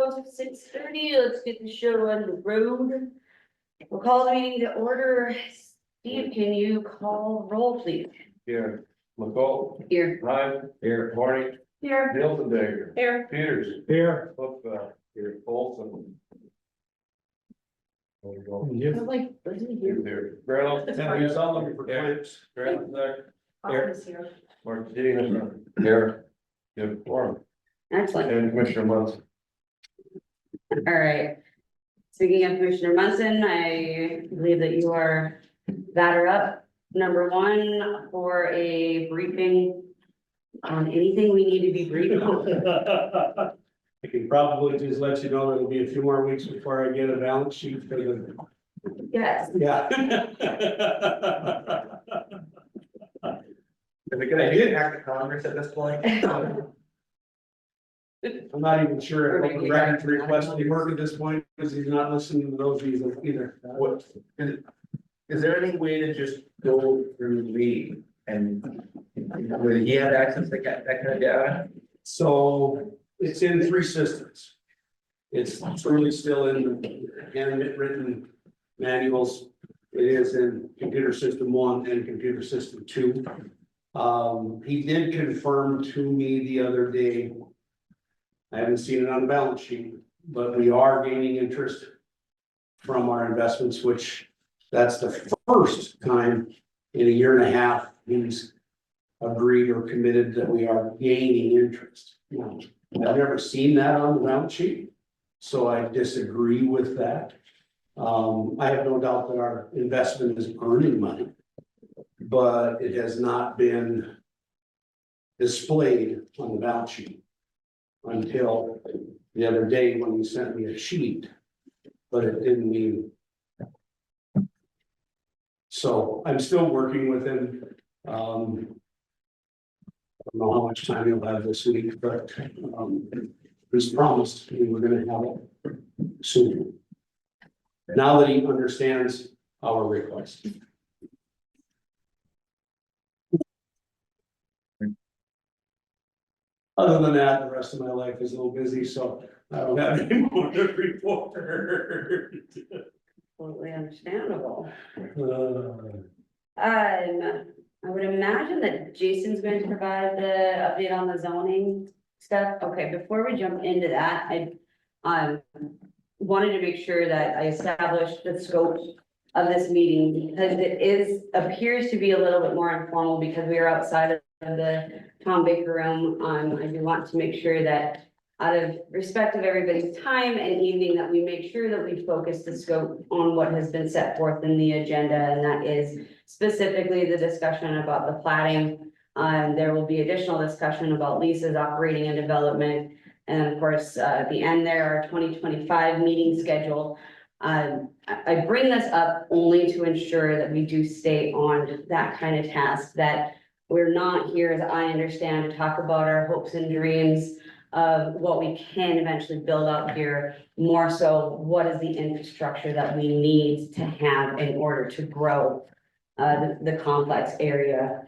close at 6:30. Let's get the show on the road. We'll call the meeting to order. Steve, can you call roll, please? Here, McCall. Here. Ryan. Here. Marty. Here. Nielsen Dagger. Here. Peters. Here. Here. Olson. There we go. I'm like, wasn't he here? There. Brown. Yeah, I'm looking for clips. Grant there. Office here. Martinez. Here. Good form. Excellent. And Commissioner Munson. All right. Speaking of Commissioner Munson, I believe that you are batter up number one for a briefing on anything we need to be briefed on. I can probably just let you know it'll be a few more weeks before I get a balance sheet for the, Yes. yeah. Is it gonna get back to Congress at this point? I'm not even sure if I'm ready to request any work at this point, because he's not listening to those either. What, is there any way to just go through Lee and will he have access to that kind of data? So it's in 3 systems. It's truly still in the handwritten manuals. It is in computer system 1 and computer system 2. He did confirm to me the other day. I haven't seen it on the balance sheet, but we are gaining interest from our investments, which that's the first time in a year and a half he's agreed or committed that we are gaining interest. Now, I've never seen that on the balance sheet, so I disagree with that. I have no doubt that our investment is earning money, but it has not been displayed on the balance sheet until the other day when he sent me a sheet, but it didn't mean. So I'm still working with him. I don't know how much time he'll have this week, but he's promised we were gonna have it soon. Now that he understands our request. Other than that, the rest of my life is a little busy, so I don't have any more to report. Totally understandable. Uh, I would imagine that Jason's going to provide the update on the zoning stuff. Okay, before we jump into that, I wanted to make sure that I established the scope of this meeting because it appears to be a little bit more informal because we are outside of the Tom Baker room. I do want to make sure that out of respect of everybody's time and evening that we make sure that we focus the scope on what has been set forth in the agenda, and that is specifically the discussion about the plating. There will be additional discussion about leases, operating and development, and of course, at the end there, our 2025 meeting schedule. I bring this up only to ensure that we do stay on that kind of task, that we're not here, as I understand, to talk about our hopes and dreams of what we can eventually build up here. More so, what is the infrastructure that we need to have in order to grow the complex area.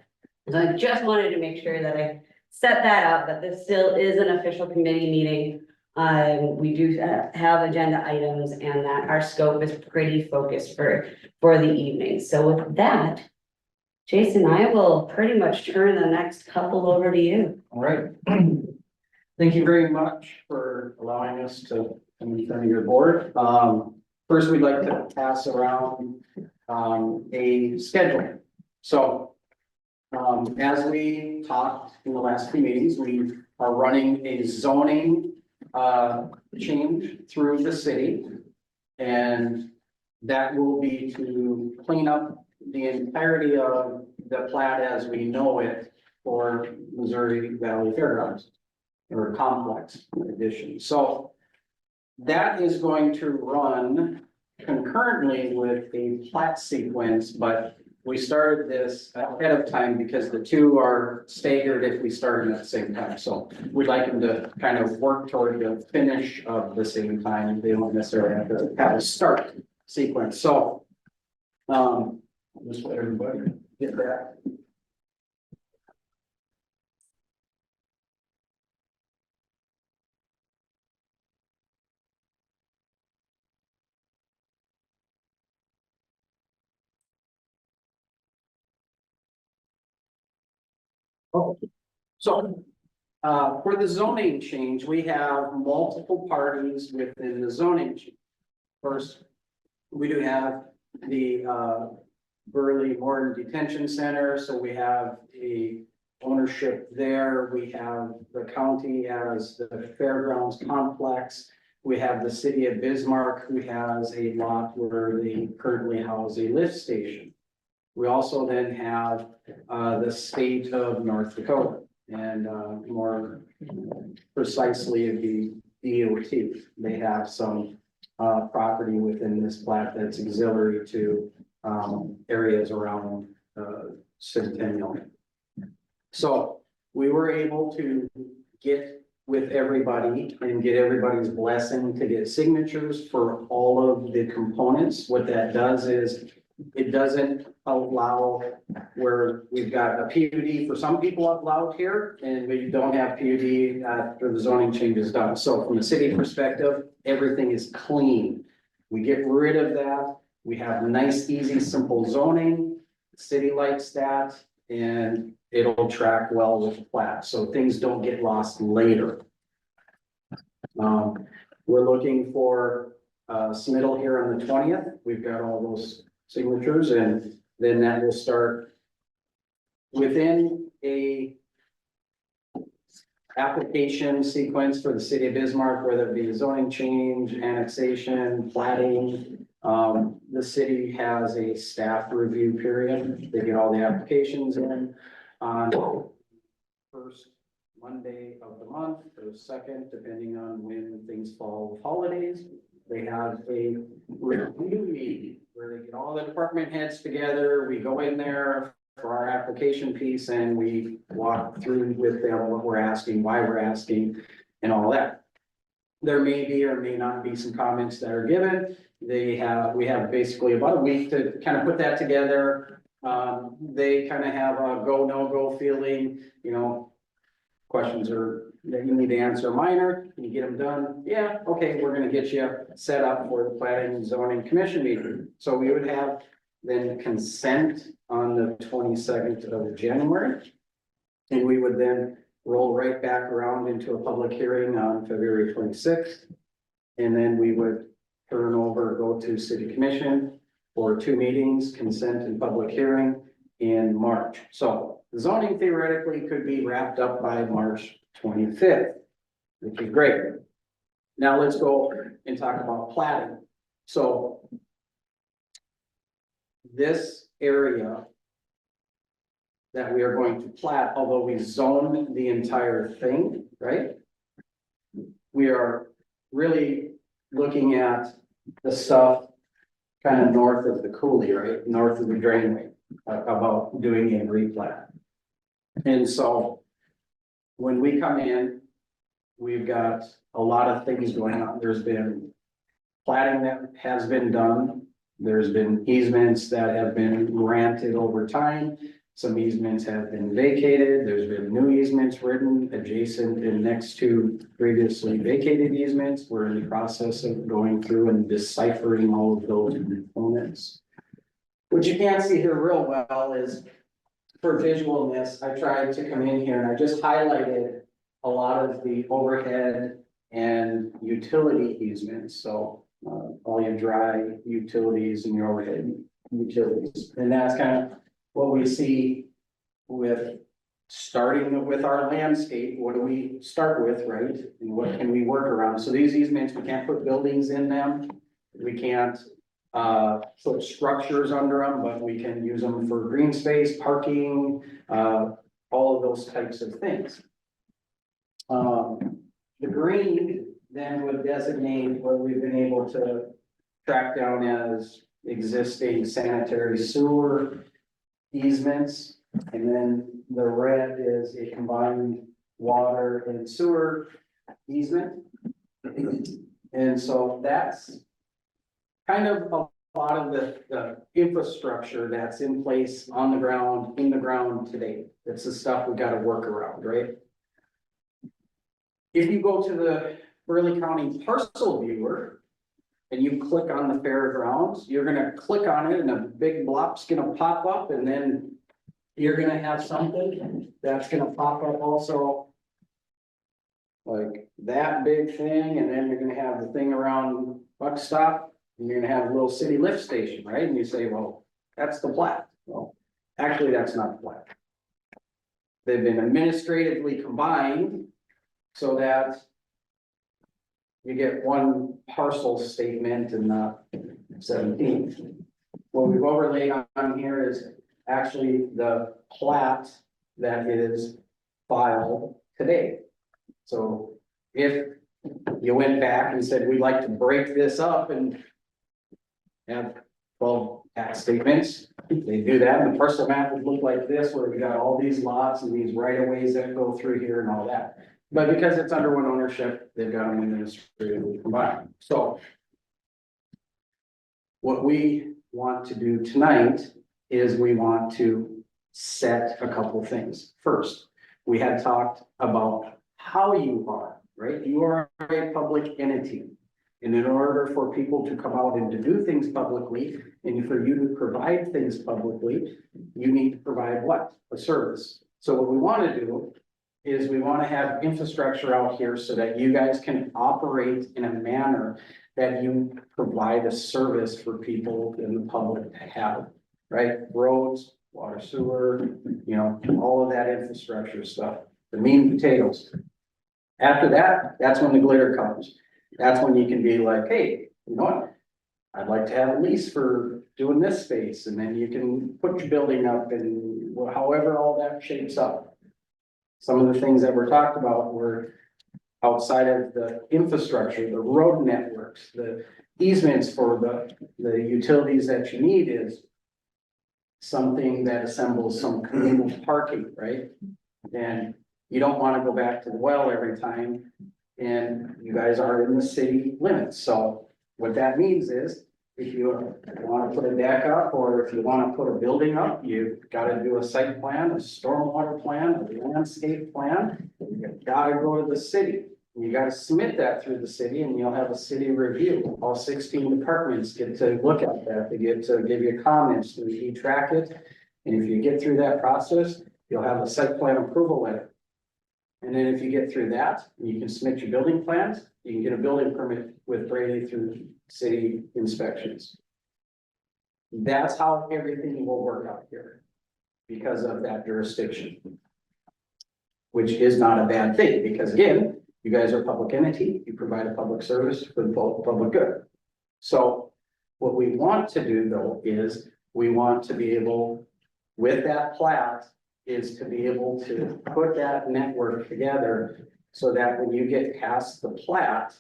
So I just wanted to make sure that I set that up, that this still is an official committee meeting. We do have agenda items and that our scope is pretty focused for the evening. So with that, Jason, I will pretty much turn the next couple over to you. All right. Thank you very much for allowing us to come in front of your board. First, we'd like to pass around a schedule. So as we talked in the last few meetings, we are running a zoning change through the city. And that will be to clean up the entirety of the plat as we know it for Missouri Valley Fairgrounds or complex addition. So that is going to run concurrently with a plat sequence, but we started this ahead of time because the two are staggered if we start them at the same time. So we'd like them to kind of work toward the finish of the same time. They don't necessarily have to have a start sequence. So just let everybody get that. So, for the zoning change, we have multiple parties within the zoning change. First, we do have the, Burleigh County Detention Center, so we have a ownership there. We have the county as the fairgrounds complex. We have the city of Bismarck, who has a lot where they currently house a lift station. We also then have, the state of North Dakota, and, more precisely the DOT. They have some, property within this plat that's auxiliary to, areas around, Centennial. So we were able to get with everybody and get everybody's blessing to get signatures for all of the components. What that does is it doesn't allow where we've got a PUD for some people allowed here and we don't have PUD after the zoning change is done. So from a city perspective, everything is clean. We get rid of that. We have nice, easy, simple zoning. City likes that and it'll track well with the plat. So things don't get lost later. We're looking for submittal here on the 20th. We've got all those signatures and then that will start within a application sequence for the city of Bismarck, whether it be a zoning change, annexation, platting. The city has a staff review period. They get all the applications in on first Monday of the month or second, depending on when things fall with holidays. They have a review meeting where they get all the department heads together. We go in there for our application piece and we walk through with them what we're asking, why we're asking, and all that. There may be or may not be some comments that are given. We have basically about a week to kind of put that together. They kind of have a go, no go feeling, you know, questions are that you need to answer minor. Can you get them done? Yeah, okay, we're gonna get you set up for the planning and zoning commission meeting. So we would have then consent on the 22nd of January. And we would then roll right back around into a public hearing on February 26th. And then we would go to city commission for 2 meetings, consent and public hearing in March. So zoning theoretically could be wrapped up by March 25th, which is great. Now let's go and talk about platting. So this area that we are going to plat, although we zone the entire thing, right? We are really looking at the stuff kind of north of the coulee, right? North of the drainway, about doing a replat. And so when we come in, we've got a lot of things going on. There's been platting that has been done. There's been easements that have been granted over time. Some easements have been vacated. There's been new easements written adjacent and next to previously vacated easements. We're in the process of going through and deciphering all of those components. What you can't see here real well is for visualness, I tried to come in here and I just highlighted a lot of the overhead and utility easements. So all your dry utilities and your overhead utilities. And that's kind of what we see with starting with our landscape. What do we start with, right? And what can we work around? So these easements, we can't put buildings in them. We can't put structures under them, but we can use them for green space, parking, all of those types of things. The green then would designate what we've been able to track down as existing sanitary sewer easements. And then the red is a combined water and sewer easement. And so that's kind of a lot of the infrastructure that's in place on the ground, in the ground today. That's the stuff we got to work around, right? If you go to the Burleigh County parcel viewer and you click on the fairgrounds, you're gonna click on it and a big blob's gonna pop up and then you're gonna have something that's gonna pop up also. Like that big thing, and then you're gonna have the thing around Buck Stop, and you're gonna have a little city lift station, right? And you say, well, that's the plat. Well, actually, that's not the plat. They've been administratively combined so that you get one parcel statement and not 17. What we've overlaid on here is actually the plat that is filed today. So if you went back and said, we'd like to break this up and have 12 tax statements, they do that, and the parcel map would look like this, where we got all these lots and these right of ways that go through here and all that. But because it's under one ownership, they've got them administratively combined. So what we want to do tonight is we want to set a couple things. First, we had talked about how you are, right? You are a public entity. And in order for people to come out and to do things publicly, and for you to provide things publicly, you need to provide what? A service. So what we want to do is we want to have infrastructure out here so that you guys can operate in a manner that you provide a service for people in the public to have, right? Roads, water, sewer, you know, all of that infrastructure stuff, the meat and potatoes. After that, that's when the glitter comes. That's when you can be like, hey, you know what? I'd like to have a lease for doing this space, and then you can put your building up and however all that shapes up. Some of the things that were talked about were outside of the infrastructure, the road networks, the easements for the utilities that you need is something that assembles some communal parking, right? And you don't want to go back to the well every time, and you guys are in the city limits. So what that means is, if you want to put a deck up, or if you want to put a building up, you've got to do a site plan, a stormwater plan, a landscape plan. You've got to go to the city. You got to submit that through the city, and you'll have a city review. All 16 departments get to look at that. They get to give you comments, you track it. And if you get through that process, you'll have a site plan approval letter. And then if you get through that, you can submit your building plans, you can get a building permit with Brady through city inspections. That's how everything will work out here because of that jurisdiction. Which is not a bad thing, because again, you guys are a public entity, you provide a public service for the public good. So what we want to do though is we want to be able, with that plat, is to be able to put that network together so that when you get past the plat,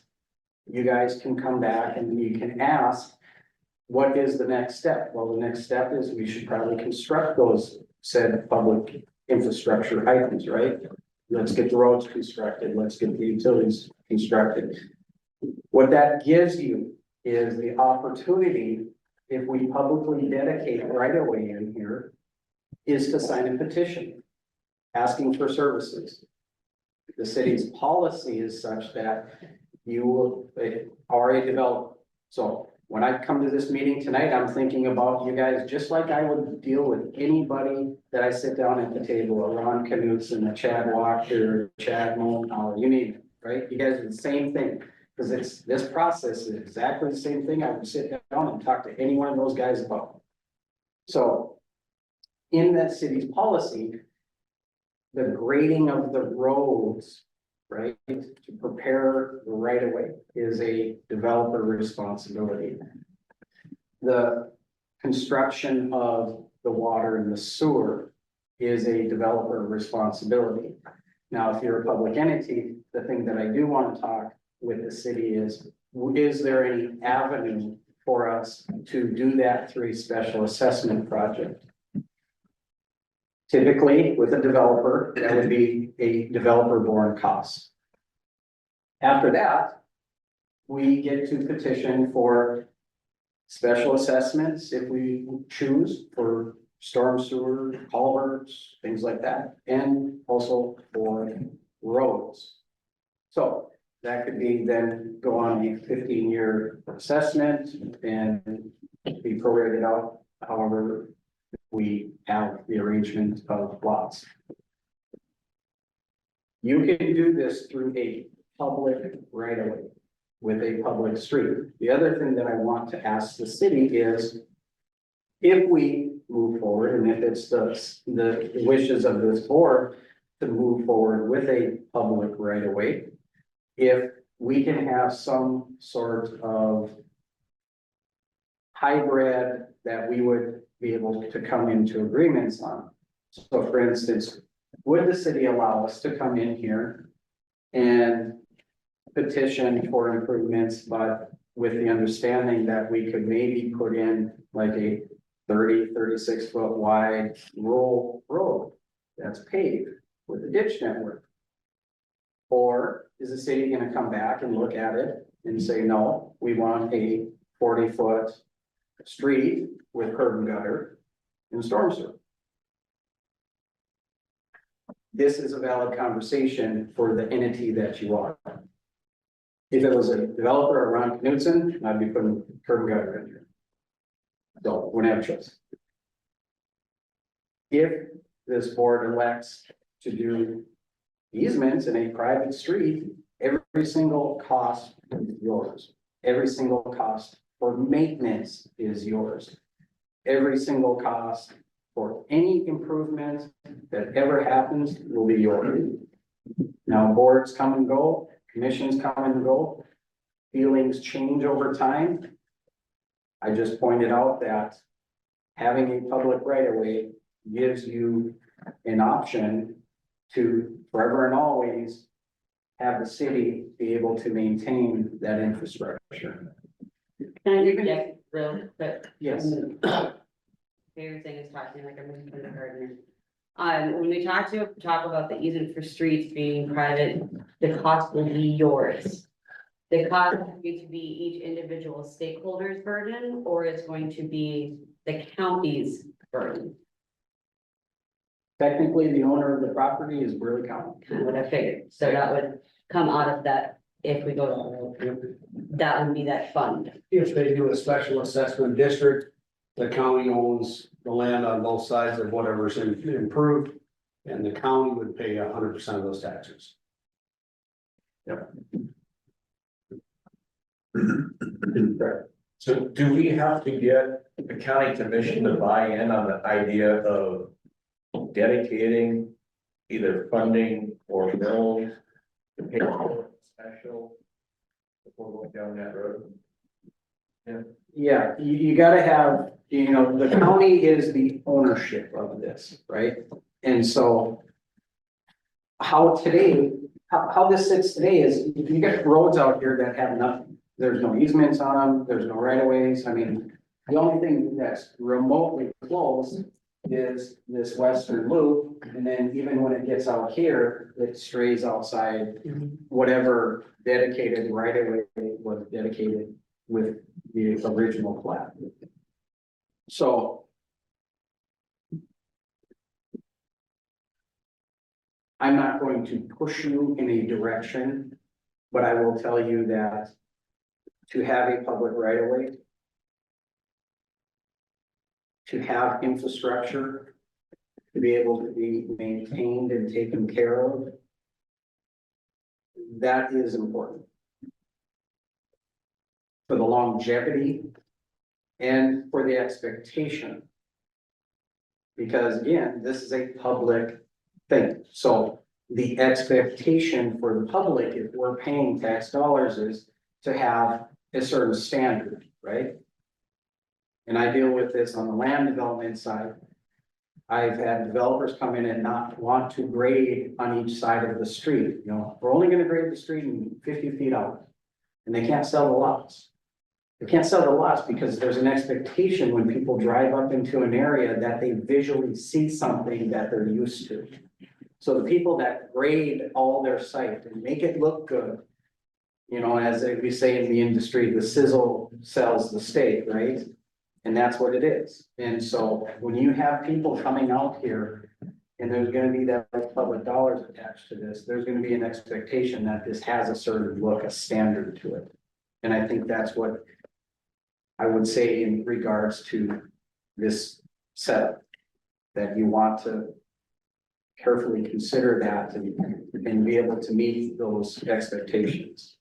you guys can come back and you can ask, what is the next step? Well, the next step is we should probably construct those said public infrastructure items, right? Let's get the roads constructed. Let's get the utilities constructed. What that gives you is the opportunity, if we publicly dedicate right away in here, is to sign a petition asking for services. The city's policy is such that you are a developer. So when I come to this meeting tonight, I'm thinking about you guys just like I would deal with anybody that I sit down at the table, a Ron Knutson, a Chad Walker, Chad Moen, you name it, right? You guys are the same thing, because it's this process is exactly the same thing I would sit down and talk to any one of those guys about. So in that city's policy, the grading of the roads, right, to prepare the right of way is a developer responsibility. The construction of the water and the sewer is a developer responsibility. Now, if you're a public entity, the thing that I do want to talk with the city is there any avenue for us to do that through a special assessment project? Typically, with a developer, that would be a developer borne cost. After that, we get to petition for special assessments if we choose, for storm sewer, culverts, things like that, and also for roads. So that could be then go on a 15-year assessment and be prorated out however we have the arrangement of lots. You can do this through a public right of way with a public street. The other thing that I want to ask the city is, if we move forward, and if it's the wishes of this board to move forward with a public right of way, if we can have some sort of hybrid that we would be able to come into agreements on. So for instance, would the city allow us to come in here and petition for improvements, but with the understanding that we could maybe put in like a 36 foot wide rural road that's paved with a ditch network? Or is the city gonna come back and look at it and say, no, we want a 40-foot street with curb and gutter and storm sewer? This is a valid conversation for the entity that you are. If it was a developer around Knutson, I'd be putting curb and gutter in here. So, wouldn't have a choice. If this board elects to do easements in a private street, every single cost is yours. Every single cost for maintenance is yours. Every single cost for any improvement that ever happens will be yours. Now, boards come and go, commissions come and go, feelings change over time. I just pointed out that having a public right of way gives you an option to forever and always have the city be able to maintain that infrastructure. Can I interject real quick? Yes. Favorite thing is talking like I'm in kindergarten. When we talk about the easement for streets being private, the cost will be yours. The cost is going to be each individual stakeholder's burden, or it's going to be the county's burden. Technically, the owner of the property is Burleigh County. Kind of what I figured. So that would come out of that, if we go to, that would be that fund. If they do a special assessment district, the county owns the land on both sides of whatever's improved. And the county would pay 100% of those taxes. So do we have to get the county commission to buy in on the idea of dedicating either funding or bills to pay for special before going down that road? Yeah, you gotta have, the county is the ownership of this, right? And so how this sits today is you got roads out here that have nothing. There's no easements on them, there's no right of ways. I mean, the only thing that's remotely close is this western loop. And then even when it gets out here, it strays outside whatever dedicated right of way was dedicated with the original plat. So I'm not going to push you in a direction, but I will tell you that to have a public right of way, to have infrastructure, to be able to be maintained and taken care of, that is important for the longevity and for the expectation. Because again, this is a public thing. So the expectation for the public, if we're paying tax dollars, is to have a certain standard, right? And I deal with this on the land development side. I've had developers come in and not want to grade on each side of the street. We're only gonna grade the street in 50 feet out. And they can't sell the lots. They can't sell the lots because there's an expectation when people drive up into an area that they visually see something that they're used to. So the people that grade all their site and make it look good, as we say in the industry, the sizzle sells the steak, right? And that's what it is. And so when you have people coming out here and there's gonna be that public dollars attached to this, there's gonna be an expectation that this has a certain look, a standard to it. And I think that's what I would say in regards to this setup. that you want to carefully consider that and be able to meet those expectations.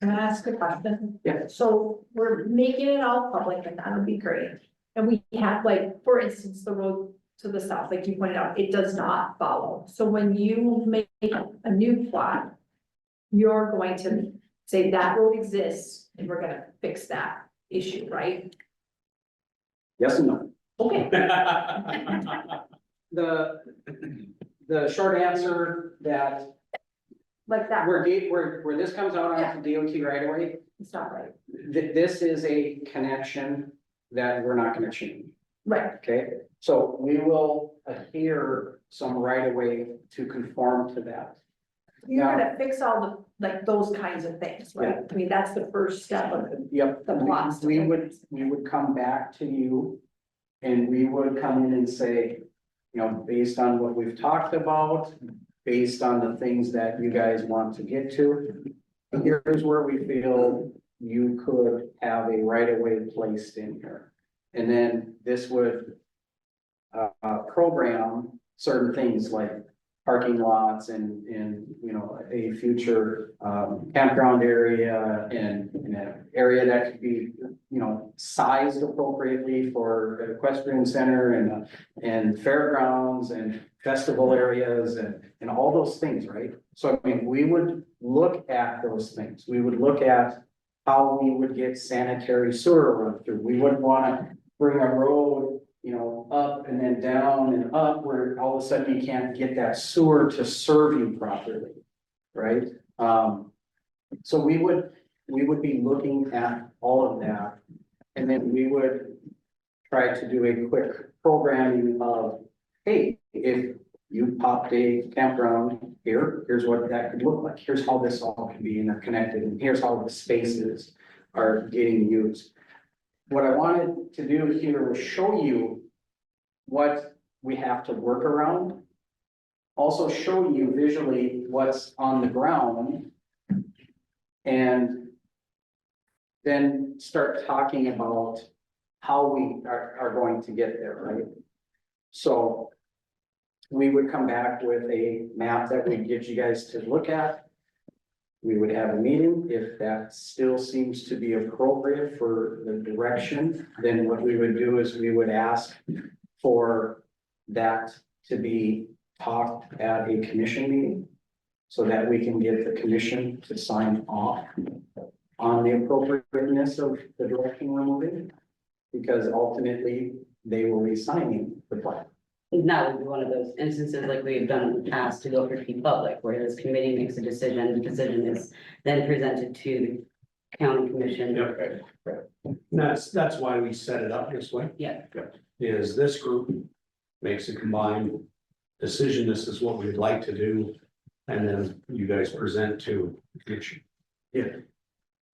Can I ask a question? Yeah. So we're making it all public and that would be great. And we have like, for instance, the road to the south, like you pointed out, it does not follow. So when you make a new plot, you're going to say that road exists and we're gonna fix that issue, right? Yes and no. Okay. The short answer that Like that, where this comes out on the DOT right away, it's not right. this is a connection that we're not gonna change, Right, okay? So we will adhere some right of way to conform to that. you're Yeah. gonna fix all the, like, those kinds of things, right? I mean, that's the first step of it. Yep, The plots. we would come back to you. And we would come in and say, you know, based on what we've talked about, based on the things that you guys want to get to. Here's where we feel you could have a right of way placed in here. And then this would program certain things like parking lots and, you know, a future campground area and an area that could be, you know, sized appropriately for an equestrian center and fairgrounds and festival areas and all those things, right? So I mean, we would look at those things. We would look at how we would get sanitary sewer run through. We wouldn't want to bring a road, you know, up and then down and up where all of a sudden you can't get that sewer to serve you properly, right? So we would be looking at all of that. And then we would try to do a quick programming of, hey, if you popped a campground here, here's what that could look like. Here's how this all can be interconnected, and here's how the spaces are getting used. What I wanted to do here was show you what we have to work around. Also show you visually what's on the ground. And then start talking about how we are going to get there, right? So we would come back with a map that we get you guys to look at. We would have a meeting. If that still seems to be appropriate for the direction, then what we would do is we would ask for that to be talked at a commission meeting so that we can get the commission to sign off on the appropriateness of the direction we're moving. Because ultimately, they will be signing the plan. And that would be one of those instances like we've done in the past to go for key public, where this committee makes a decision, the decision is then presented to the county commission. That's why we set it up this way, Yeah, is this group makes a combined decision, this is what we'd like to do. And then you guys present to the commission.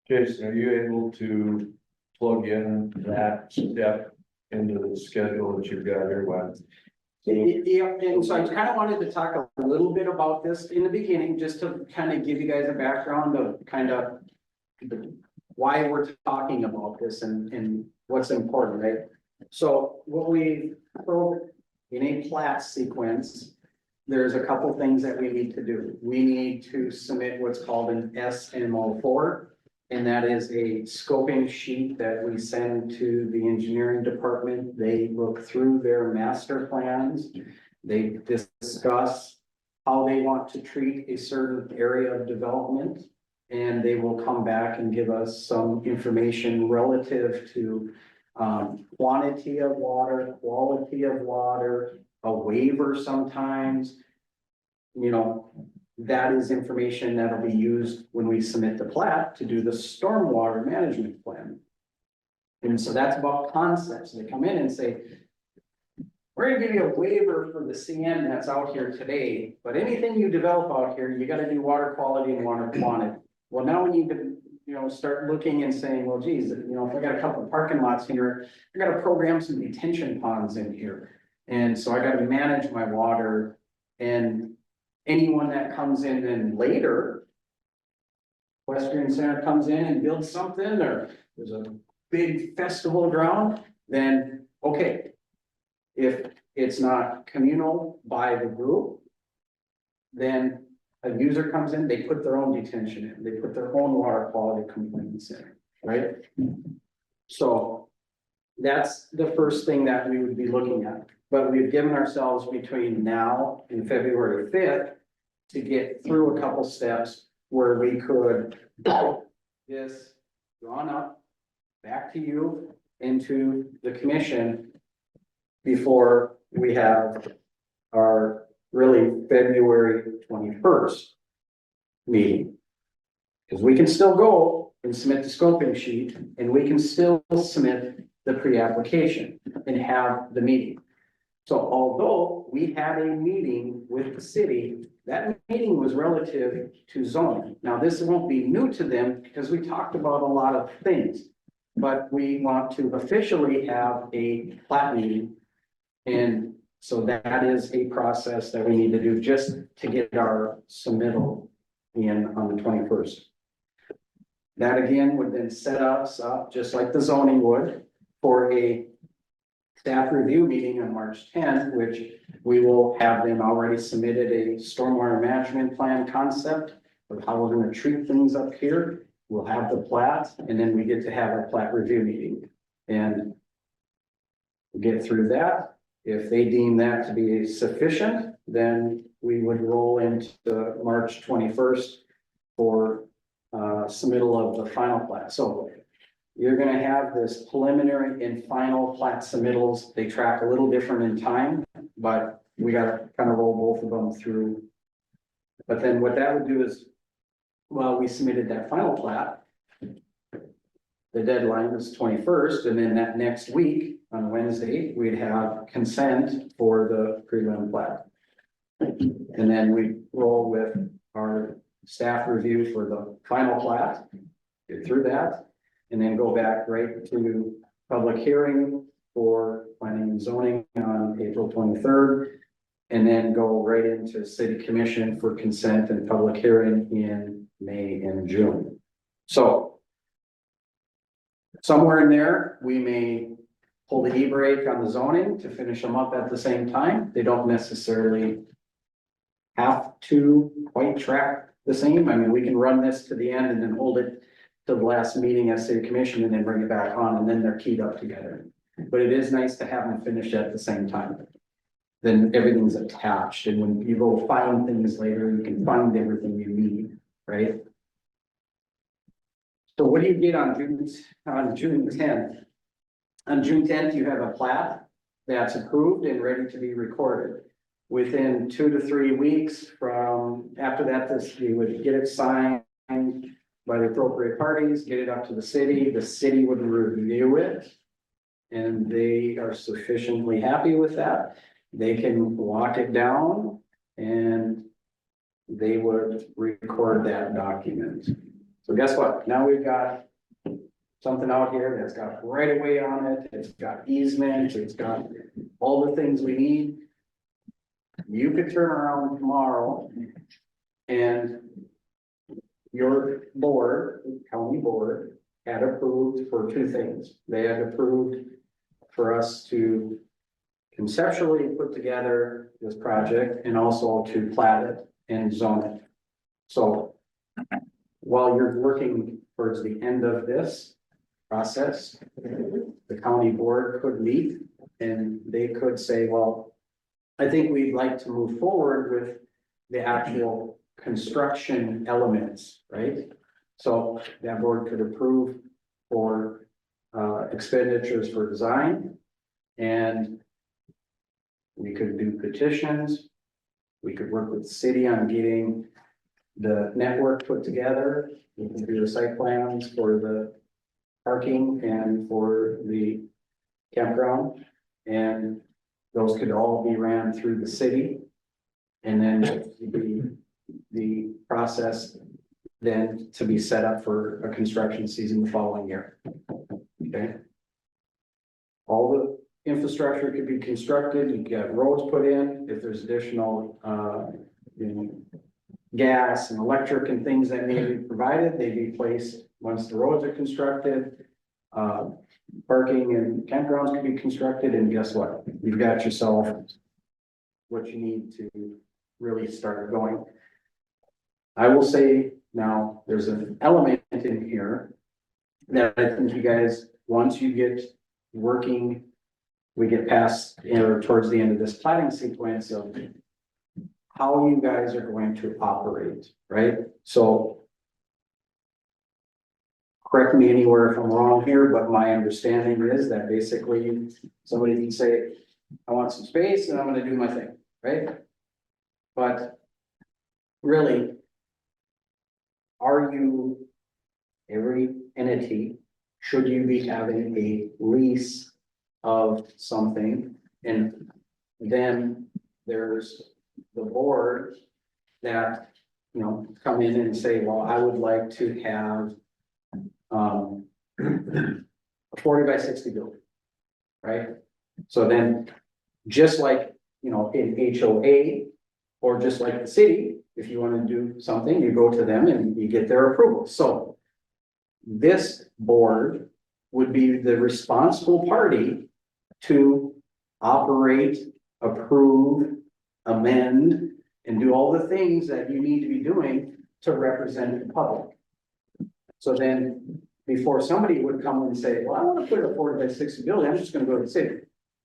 Jason, are you able to plug in that step into the schedule that you've got here? Yeah, and so I kind of wanted to talk a little bit about this in the beginning, just to kind of give you guys a background of kind of why we're talking about this and what's important, right? So what we wrote in a plat sequence, there's a couple things that we need to do. We need to submit what's called an SMO4. And that is a scoping sheet that we send to the engineering department. They look through their master plans. They discuss how they want to treat a certain area of development. And they will come back and give us some information relative to quantity of water, quality of water, a waiver sometimes. You know, that is information that'll be used when we submit the plat to do the stormwater management plan. And so that's about concepts. They come in and say, we're gonna give you a waiver for the CN that's out here today, but anything you develop out here, you gotta do water quality and water quantity. Well, now we need to, you know, start looking and saying, well, geez, you know, if I got a couple of parking lots here, I gotta program some detention ponds in here. And so I gotta manage my water, and anyone that comes in then later, Western Center comes in and builds something, or there's a big festival ground, then, okay, If it's not communal by the group, then a user comes in, they put their own detention in, they put their own water quality complaints in, right? So that's the first thing that we would be looking at, but we've given ourselves between now and February 5th to get through a couple steps where we could this drawn up back to you into the commission before we have our really February 21st meeting. Because we can still go and submit the scoping sheet, and we can still submit the pre-application and have the meeting. So although we had a meeting with the city, that meeting was relative to zoning. Now, this won't be new to them because we talked about a lot of things. But we want to officially have a plat meeting. And so that is a process that we need to do just to get our submittal in on the 21st. That again would then set us up, just like the zoning would, for a staff review meeting on March 10th, which we will have them already submitted a stormwater management plan concept of how we're going to treat things up here. We'll have the plat, and then we get to have our plat review meeting. And we'll get through that. If they deem that to be sufficient, then we would roll into March 21st for submittal of the final plat. So you're gonna have this preliminary and final plat submittals. They track a little different in time, but we gotta kind of roll both of them through. But then what that would do is, well, we submitted that final plat. The deadline was 21st, and then that next week on Wednesday, we'd have consent for the prelim plat. And then we roll with our staff review for the final plat, get through that, and then go back right to public hearing for planning and zoning on April 23rd. And then go right into city commission for consent and public hearing in May and June. So somewhere in there, we may pull the e-brake on the zoning to finish them up at the same time. They don't necessarily have to quite track the same. I mean, we can run this to the end and then hold it to the last meeting as city commission and then bring it back on, and then they're keyed up together. But it is nice to have them finish at the same time. Then everything's attached, and when you go find things later, you can find everything you need, right? So what do you get on June 10th? On June 10th, you have a plat that's approved and ready to be recorded. Within 2 to 3 weeks from after that, you would get it signed by the appropriate parties, get it up to the city would review it. And they are sufficiently happy with that. They can lock it down and they would record that document. So guess what? Now we've got something out here that's got right of way on it. It's got easement. It's got all the things we need. You could turn around tomorrow and your board, county board, had approved for 2 things. They had approved for us to conceptually put together this project and also to plat it and zone it. So while you're working towards the end of this process, the county board could meet and they could say, well, I think we'd like to move forward with the actual construction elements, right? So that board could approve for expenditures for design, and we could do petitions. We could work with the city on getting the network put together. We can do the site plans for the parking and for the campground. And those could all be ran through the city. And then the process then to be set up for a construction season the following year. Okay. All the infrastructure could be constructed, you get roads put in, if there's additional, gas and electric and things that need to be provided, they be placed once the roads are constructed. Parking and campgrounds can be constructed, and guess what? You've got yourself what you need to really start going. I will say now, there's an element in here that I think you guys, once you get working, we get past, towards the end of this planning sequence of how you guys are going to operate, right? So correct me anywhere if I'm wrong here, but my understanding is that basically somebody can say, I want some space and I'm gonna do my thing, right? But really, are you, every entity, should you be having a lease of something? And then there's the board that, come in and say, well, I would like to have a 40 by 60 building, right? So then, just like, in HOA, or just like the city, if you want to do something, you go to them and you get their approval. So this board would be the responsible party to operate, approve, amend, and do all the things that you need to be doing to represent the public. So then, before somebody would come and say, well, I want to put a 40 by 60 building, I'm just gonna go to the city.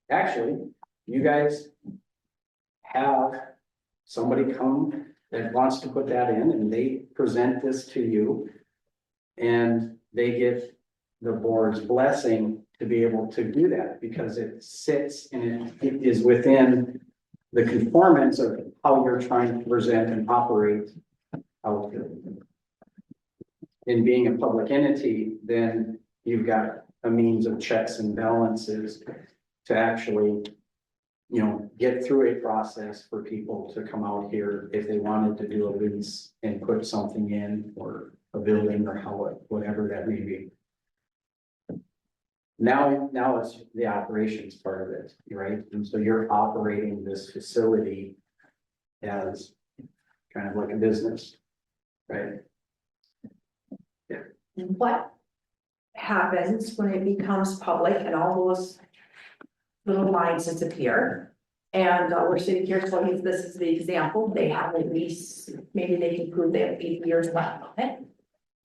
Actually, you guys have somebody come that wants to put that in, and they present this to you. And they get the board's blessing to be able to do that, because it sits and it is within the conformance of how you're trying to present and operate out there. In being a public entity, then you've got a means of checks and balances to actually, get through a process for people to come out here if they wanted to do a lease and put something in, or a building, or whatever that may be. Now it's the operations part of it, right? And so you're operating this facility as kind of like a business, right? What happens when it becomes public and all those little lines disappear? And we're sitting here telling you this is the example, they have a lease, maybe they can prove they have 8 years left on it.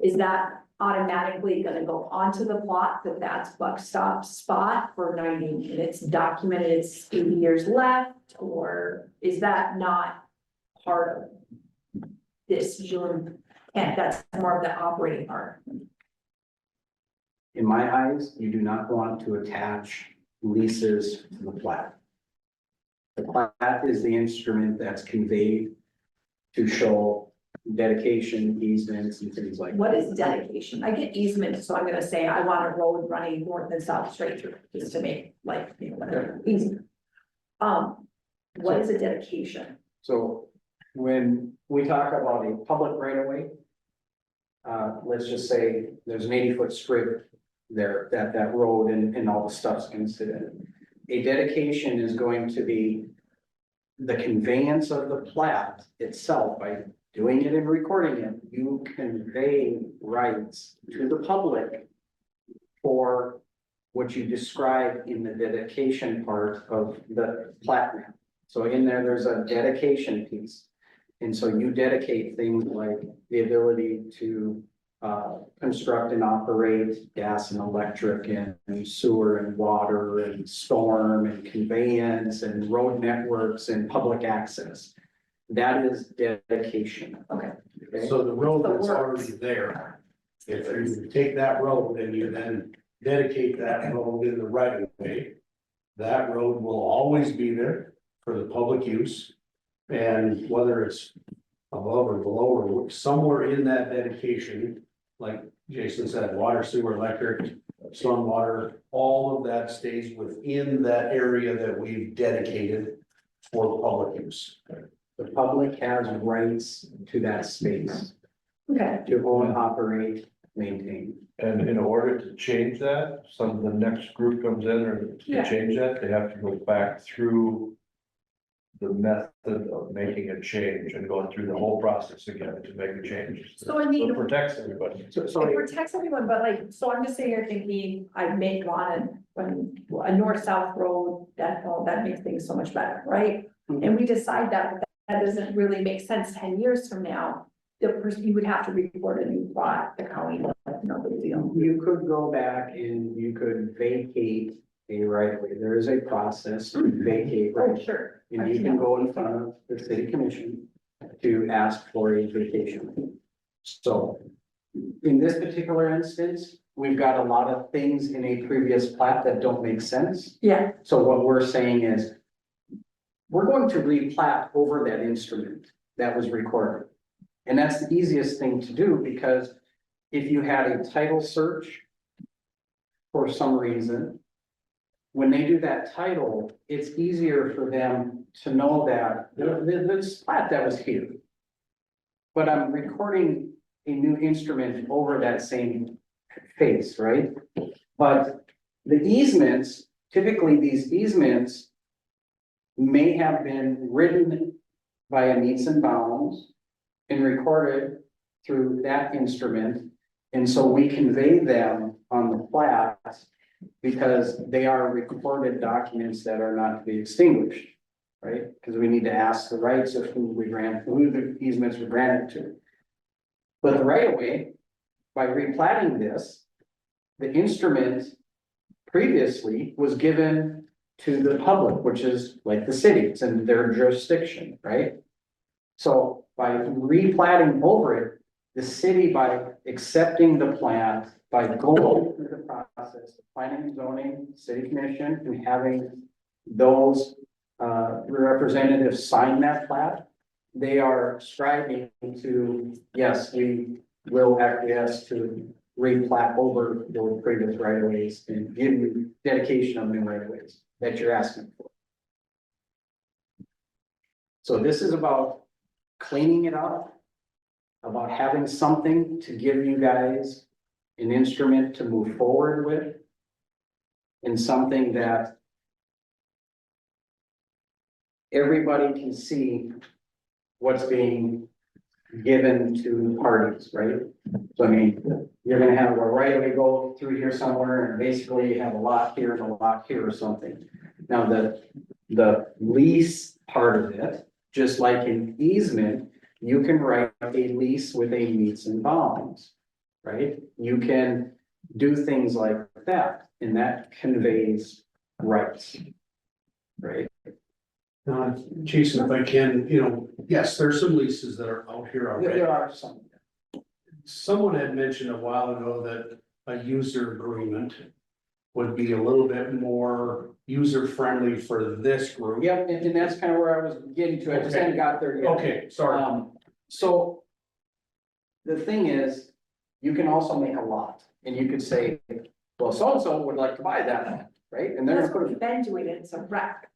Is that automatically gonna go onto the plot that that's buck stop spot for 90 and it's documented it's 80 years left? Or is that not part of this June? And that's more of the operating part. In my eyes, you do not want to attach leases to the plat. The plat is the instrument that's conveyed to show dedication, easements, and things like that. What is dedication? I get easement, so I'm gonna say I want a road running north and south straight through, just to make whatever, easement. What is a dedication? So when we talk about a public right of way, let's just say there's an 80-foot strip there, that road and all the stuff's gonna sit in it. A dedication is going to be the conveyance of the plat itself. By doing it and recording it, you convey rights to the public for what you describe in the dedication part of the plat map. So in there's a dedication piece. And so you dedicate things like the ability to construct and operate gas and electric and sewer and water and storm and conveyance and road networks and public access. That is dedication. Okay. So the road The that's works. already there, if you take that road and you then dedicate that road in the right of way, that road will always be there for the public use. And whether it's above or below or somewhere in that dedication, like Jason said, water, sewer, electric, stormwater, all of that stays within that area that we've dedicated for public use. The public has rights to that space Okay, to own, operate, maintain. And in order to change that, the next group comes in or to Yeah. change that, they have to go back through the method of making a change and going through the whole process again to make a change. So I mean- It protects everybody. So, It protects everyone, but like, so I'm just sitting here thinking, I may want a north-south road, that makes things so much better, right? Mhm. And we decide that, but that doesn't really make sense 10 years from now. The person, you would have to report a new plot, the county, like, no big deal. you could go back and you could vacate a right of way. There is a process to vacate. Oh, right. sure. And you can go in front of the city commission to ask for a vacation. So in this particular instance, we've got a lot of things in a previous plat that don't make sense. Yeah, So what we're saying is we're going to replat over that instrument that was recorded. And that's the easiest thing to do because if you had a title search for some reason, when they do that title, it's easier for them to know that this plat that was here. But I'm recording a new instrument over that same face, right? But the easements, typically these easements may have been written via meets and bounds and recorded through that instrument. And so we convey them on the plat because they are recorded documents that are not to be extinguished, right? Because we need to ask the rights of who the easements were granted to. But the right of way, by replatting this, the instrument previously was given to the public, which is like the city, it's in their jurisdiction, right? So by replatting over it, the city, by accepting the plat, by going through the process of planning and zoning, city commission, and having those representatives sign that plat, they are striving to, yes, we will acquiesce to replat over those previous right of ways and give you dedication of new right of ways that you're asking for. So this is about cleaning it up, about having something to give you guys an instrument to move forward with, and something that everybody can see what's being given to parties, right? So I mean, you're gonna have a right of way go through here somewhere, and basically you have a lot here and a lot here or something. Now, the lease part of it, just like an easement, you can write a lease with a meets and bounds, right? You can do things like that, and that conveys rights, right? Jason, if I can, yes, there's some leases that are out here already. There are some. Someone had mentioned a while ago that a user agreement would be a little bit more user friendly for this group. Yep, and that's kind of where I was getting to, I just hadn't got there yet. Okay, sorry. So the thing is, you can also make a lot, and you could say, well, so-and-so would like to buy that land, right? And they're that's gonna what put we've it, been doing, it's a wreck.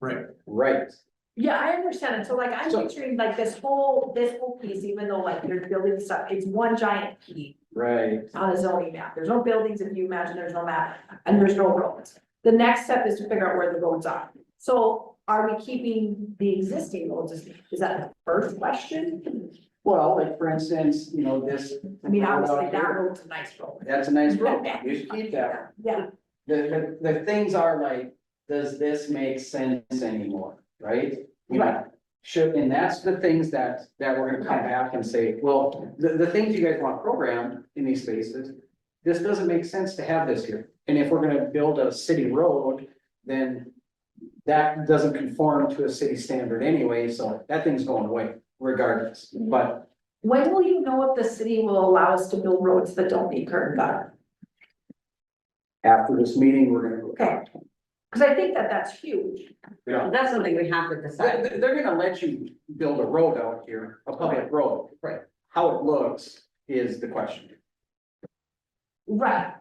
right, Yeah, I understand it. So like, I'm So- picturing like this whole piece, even though like you're building stuff, it's one giant piece right. on a zoning map. There's no buildings, if you imagine there's no map, and there's no roads. The next step is to figure out where the roads are. So are we keeping the existing roads? Is that the first question? Well, like for instance, this. I mean, obviously out that here, road's a nice road. That's a nice road, you should keep that. Yeah, The things are like, does this make sense anymore, right? You know, Right. Should, and that's the things that we're gonna come back and say, well, the things you guys want programmed in these spaces, this doesn't make sense to have this here. And if we're gonna build a city road, then that doesn't conform to a city standard anyway, so that thing's going away regardless. But when will you know if the city will allow us to build roads that don't need curb and gutter? after this meeting, we're gonna. Okay. Cause I think that that's huge. Yeah. That's something we have to decide. They're gonna let you build a road out here, a public road. Right. How it looks is the question. Right,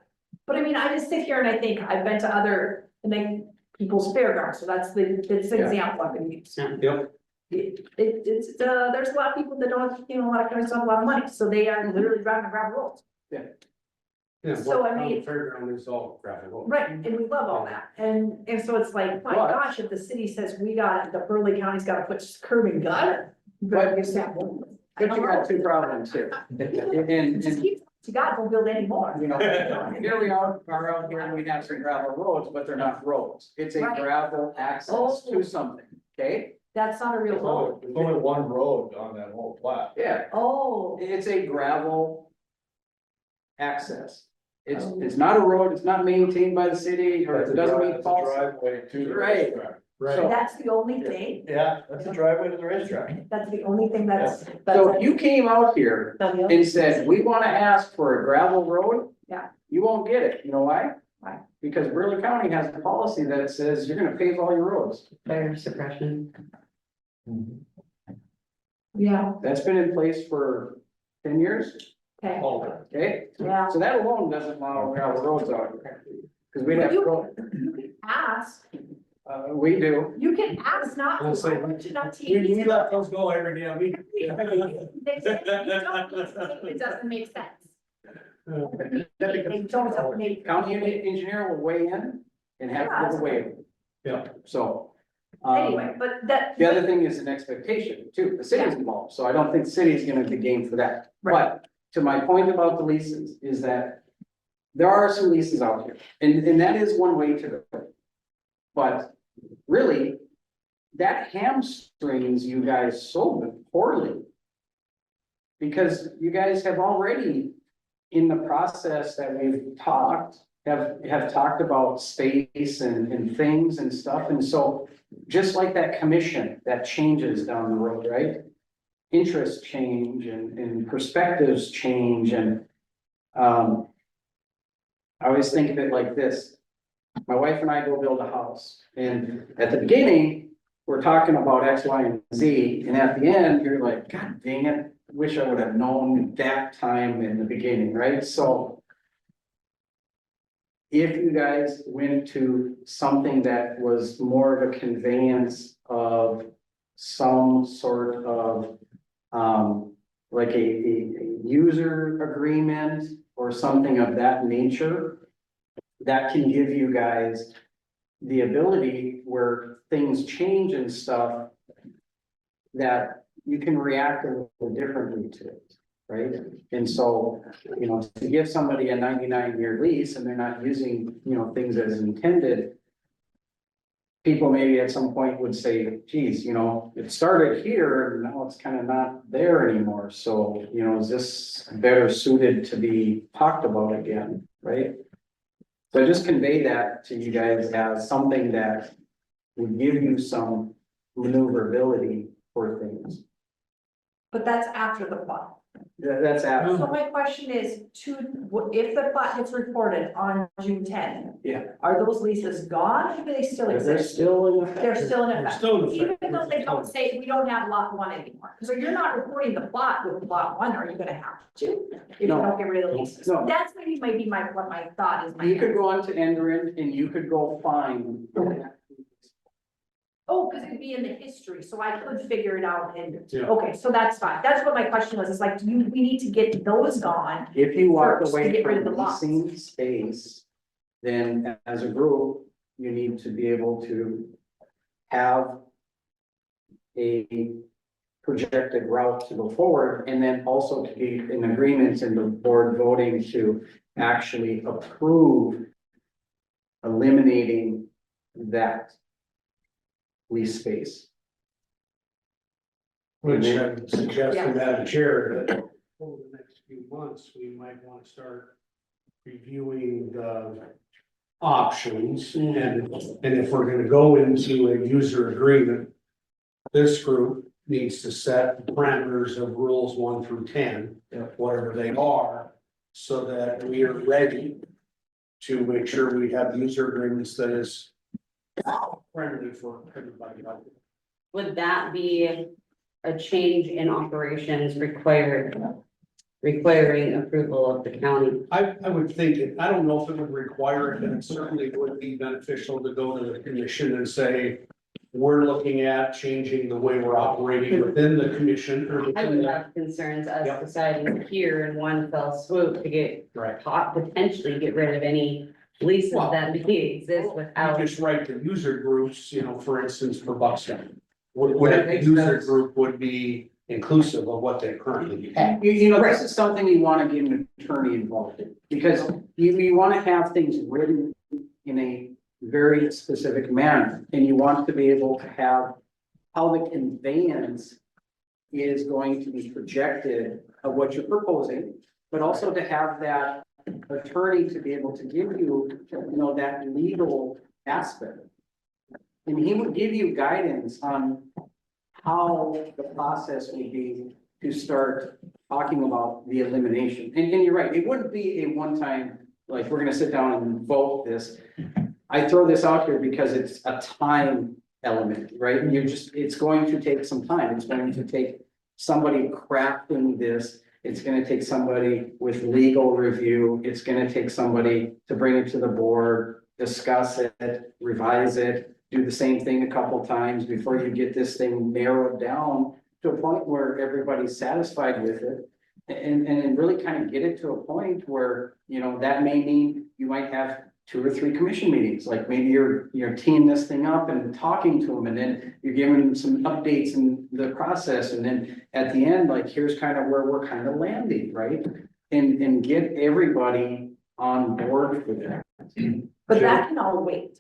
but I mean, I just sit here and I think, I've been to other, and then people's fairgrounds, so that's the Yeah. example I've been using. Yep. It's, there's a lot of people that don't, a lot of guys don't have a lot of money, so they are literally driving gravel roads. Yeah. Yeah, So, I what mean- county fairground is all gravel road. Right, and we love all that, and so it's like, my But- gosh, if the city says we got, the Burleigh County's gotta put curb and gutter. But- you say, well, I But don't you got know. two problems here. And, Just keep, you gotta don't build any more. you know, here we are out here and we have some gravel roads, but they're not roads. It's a Right. gravel access Oh. to something, okay? That's not a real road. There's only one road on that whole plat. Yeah, Oh, it's a gravel access. It's not a road, it's not maintained by the city, or That's it a doesn't drive- meet that's a policy. driveway to the Right. racetrack. So- that's the only thing, Yeah, that's a driveway to the racetrack. that's the only thing that's. So if you came out here that's- and said, we wanna ask for a gravel road. Yeah. You won't get it, you know why? Why? Because Burleigh County has a policy that says you're gonna pave all your roads. Fire suppression. Yeah, That's been in place for 10 years, okay, okay? yeah. So that alone doesn't allow gravel roads out here. Cause we'd have to You go, you can ask, we do, you can ask not I'll say- to, not We to. let those go every day, we. They said you don't, it doesn't make sense. They don't make. county engineer will weigh in and have to give a waiver. Yeah. So. Anyway, but that. The other thing is an expectation too, the city's involved, so I don't think the city's gonna be game for that. Right. But to my point about the leases is that there are some leases out here, and that is one way to go. But really, that hamstrings you guys so poorly. Because you guys have already, in the process that we've talked, have talked about space and things and stuff, and so. Just like that commission that changes down the road, right? Interests change and perspectives change and, I always think of it like this. My wife and I go build a house, and at the beginning, we're talking about X, Y, and Z, and at the end, you're like, God dang it, wish I would have known that time in the beginning, right? So. If you guys went to something that was more of a conveyance of some sort of, like a user agreement or something of that nature, that can give you guys the ability where things change and stuff, that you can react a little differently to it. Right? And so, you know, to give somebody a 99-year lease and they're not using, you know, things as intended. People maybe at some point would say, geez, you know, it started here and now it's kind of not there anymore. So, you know, is this better suited to be talked about again, right? So just convey that to you guys as something that would give you some maneuverability for things. But that's after the plot. That's after. So my question is, if the plot gets reported on June 10th. Yeah. Are those leases gone, or do they still They're exist? still in effect. They're still in They're effect, still in effect. even though they don't say, we don't have lot 1 anymore, so you're not reporting the plot with lot 1, are you gonna have to? If you No. don't get rid of the leases, No. that's maybe might be what my thought is. You could go on to Enderin and you could go find. Oh, because it'd be in the history, so I could figure it out and, Yeah. okay, so that's fine, that's what my question was, it's like, we need to get those gone. If you walk First, to away get rid of from the lots. leasing space, then as a group, you need to be able to have a projected route to go forward, and then also to be in agreement in the board voting to actually approve eliminating that lease space. Which I suggest Yeah. to Madam Chair that over the next few months, we might want to start reviewing the options and if we're gonna go into a user agreement, this group needs to set parameters of rules 1 through 10, Yeah. whatever they are, so that we are ready to make sure we have user agreements that is friendly for everybody out there. Would that be a change in operations requiring approval of the county? I would think it, I don't know if it would require it, but it certainly would be beneficial to go to the commission and say, we're looking at changing the way we're operating within the commission or I within would the. have concerns us Yep. deciding here in one fell swoop to get, Right. potentially get rid of any leases Well, that may exist without. You just write the user groups, you know, for instance, for Buckstone. Would That that makes user sense. group would be inclusive of what they currently have. You know, this is something you wanna get an attorney involved in, because you wanna have things written in a very specific manner, and you want to be able to have how the conveyance is going to be projected of what you're proposing, but also to have that attorney to be able to give you, you know, that legal aspect. And he would give you guidance on how the process would be to start talking about the elimination. And you're right, it wouldn't be a one-time, like, we're gonna sit down and vote this. I throw this out here because it's a time element, right? And it's going to take some time. It's going to take somebody crafting this. It's gonna take somebody with legal review. It's gonna take somebody to bring it to the board, discuss it, revise it, do the same thing a couple times before you get this thing narrowed down to a point where everybody's satisfied with it. And really kind of get it to a point where, you know, that may mean you might have 2 or 3 commission meetings, like maybe you're teeing this thing up and talking to them, and then you're giving them some updates in the process, and then at the end, like, here's kind of where we're kind of landing, right? And get everybody on board for that. But that can all wait.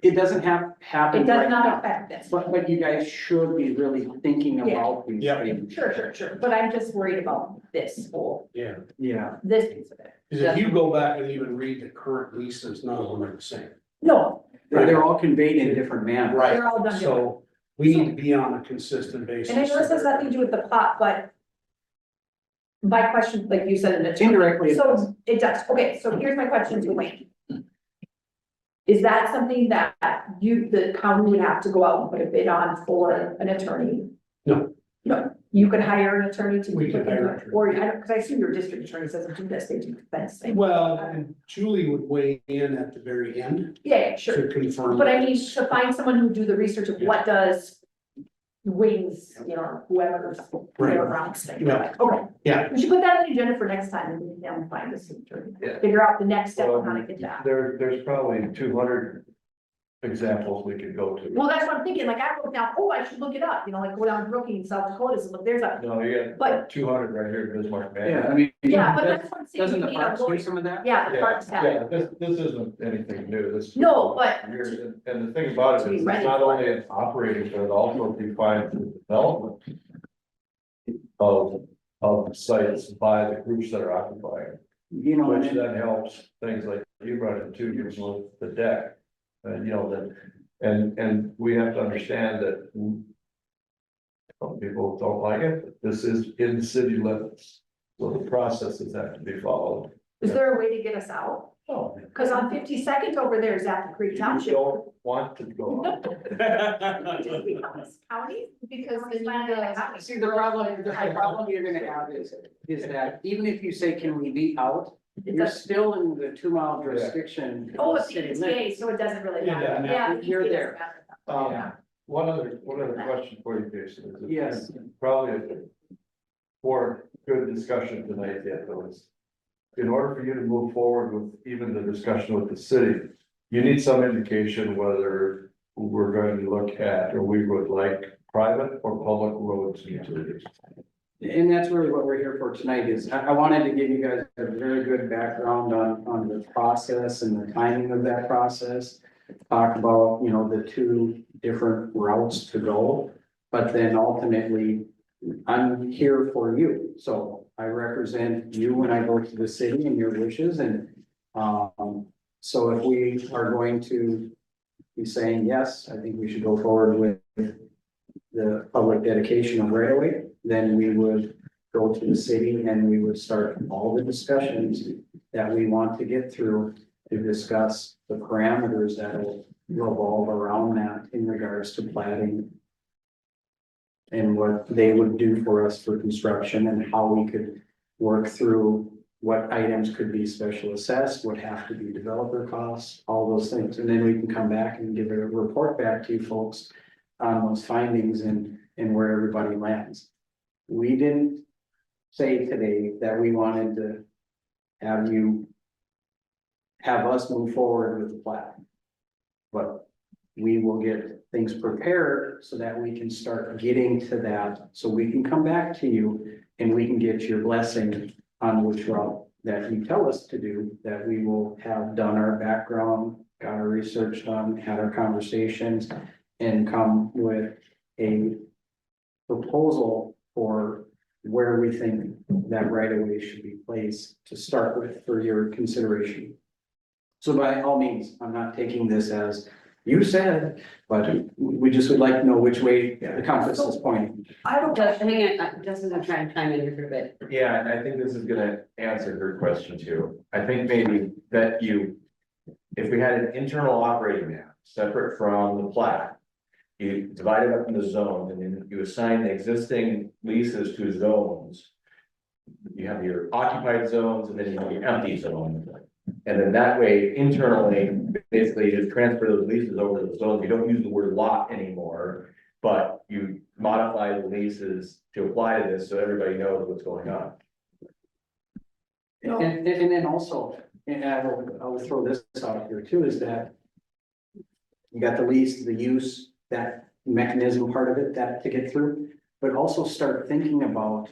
It doesn't happen It does right not now, affect this. but you guys should be really thinking about these Yeah. things. Sure. But I'm just worried about this whole, Yeah, Yeah, this piece of it. because if you go back and even read the current leases, none of them are the same. No, they're all conveyed in different manners. they're all done different. So we need to be on a consistent basis. And I know this has nothing to do with the plot, but my question, like you said in the. Indirectly, it does. So it does. Okay, so here's my question to Wayne. Is that something that the county would have to go out and put a bid on for an attorney? No. No, you could hire an attorney to. We can look into hire an it, attorney. Or, I don't, because I assume your district attorney doesn't do this, they do fencing. Well, and Julie would weigh in at the very end Yeah, sure. to confirm. But I mean, to find someone who do the research of what does Wings, you know, whoever's, Right. their routes thing. Yeah. Okay. Yeah. We should put that on the agenda for next time and we can find this attorney. Yeah. Figure out the next step on how to get that. There's probably 200 examples we could go to. Well, that's what I'm thinking, like I wrote down, oh, I should look it up, you know, like go down Brookings, South Dakota, and look, there's a, No, you But- got 200 right here in Bismarck. Yeah, I Man. mean. yeah, but that's what I'm saying. Doesn't we the need a parks do lawyer. some of that? Yeah, the parks have Yeah, it. this isn't anything new, this. No, but- And the thing about To it be is, it's ready not for only an operating, but it also defines the development of sites by the groups that are occupying, You know, which then helps things like you brought it to, with the deck. And, you know, and we have to understand that some people don't like it, but this is in city limits, so the processes have to be followed. Is there a way to get us out? Oh, Cause on 52nd over there is Apple Creek you Township. don't want to go out. County? Because then you go. see, the problem you're gonna have is that even if you say, can we be out? You're still in the 2-mile jurisdiction. Oh, of it's city ETA, limits. so it doesn't really Yeah, matter. yeah, Yeah. you're it there. doesn't matter. Um, one other question for you, Jason. is it- Yes. Probably for good discussion tonight yet, though, is in order for you to move forward with even the discussion with the city, you need some indication whether we're going to look at, or we would like private or public roads and utilities. And that's really what we're here for tonight is, I wanted to give you guys a very good background on the process and the timing of that process. Talk about, you know, the 2 different routes to go, but then ultimately, I'm here for you. So I represent you when I go to the city and your wishes, and so if we are going to be saying, yes, I think we should go forward with the public dedication of right of way, then we would go to the city and we would start all the discussions that we want to get through to discuss the parameters that will revolve around that in regards to planning and what they would do for us for construction and how we could work through what items could be special assessed, what have to be developer costs, all those things. And then we can come back and give a report back to you folks on those findings and where everybody lands. We didn't say today that we wanted to have us move forward with the plat. But we will get things prepared so that we can start getting to that, so we can come back to you and we can get your blessing on which route that you tell us to do, that we will have done our background, got our research done, had our conversations, and come with a proposal for where we think that right of way should be placed to start with for your consideration. So by all means, I'm not taking this as you said, but we just would like to know which way the compass is pointing. I don't, Justin, hang on, Justin's gonna try and chime in here for a bit. Yeah, and I think this is gonna answer her question too. I think maybe that if we had an internal operating map separate from the plat. You divide it up into zones and then you assign the existing leases to zones. You have your occupied zones and then you have your empty zones. And then that way internally, basically you just transfer those leases over to the zones. You don't use the word lot anymore. But you modify the leases to apply to this so everybody knows what's going on. And then also, and I will throw this out here too, is that you got the lease, the use, that mechanism part of it, that to get through, but also start thinking about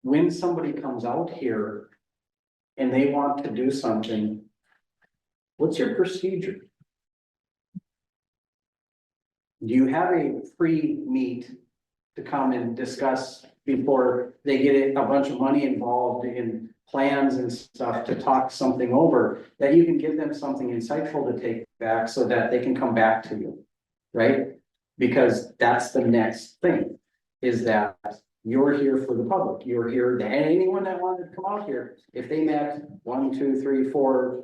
when somebody comes out here and they want to do something, what's your procedure? Do you have a free meet to come and discuss before they get a bunch of money involved in plans and stuff to talk something over, that you can give them something insightful to take back so that they can come back to you, right? Because that's the next thing, is that you're here for the public. You're here, and anyone that wanted to come out here, if they met 1, 2, 3, 4,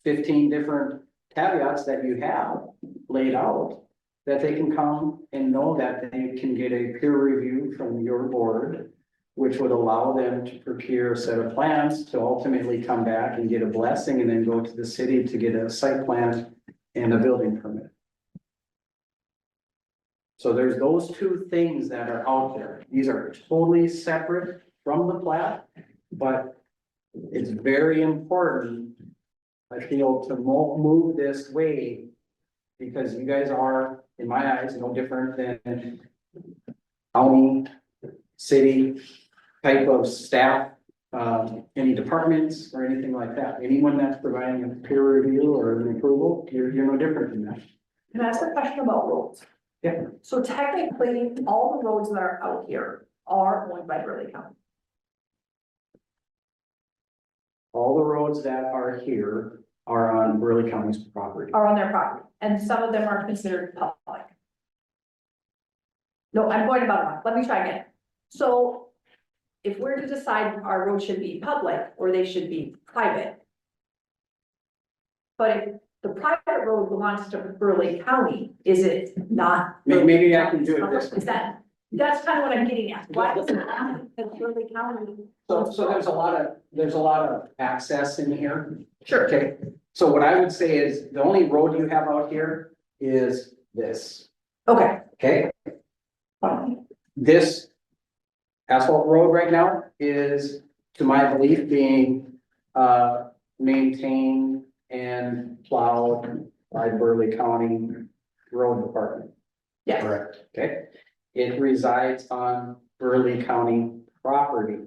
15 different caveats that you have laid out, that they can come and know that they can get a peer review from your board, which would allow them to procure a set of plans to ultimately come back and get a blessing and then go to the city to get a site plan and a building permit. So there's those two things that are out there. These are totally separate from the plat, but it's very important, I feel, to move this way, because you guys are, in my eyes, no different than county, city type of staff, any departments or anything like that. Anyone that's providing a peer review or an approval, you're no different than that. can I ask a question about roads? Yeah. So technically, all the roads that are out here are owned by Burleigh County. All the roads that are here are on Burleigh County's property. Are on their property, and some of them are considered public. No, I'm going about it. Let me try again. So if we're to decide our road should be public or they should be private. But if the private road belongs to Burleigh County, is it not? Maybe I can do it this way. Is that's kind of what I'm getting at. Why does it have to be Burleigh County? So there's a lot of access in here. Sure. Okay, so what I would say is the only road you have out here is this, Okay. okay? This asphalt road right now is, to my belief, being maintained and plowed by Burleigh County Road Department. Yes. Correct. Okay, it resides on Burleigh County property.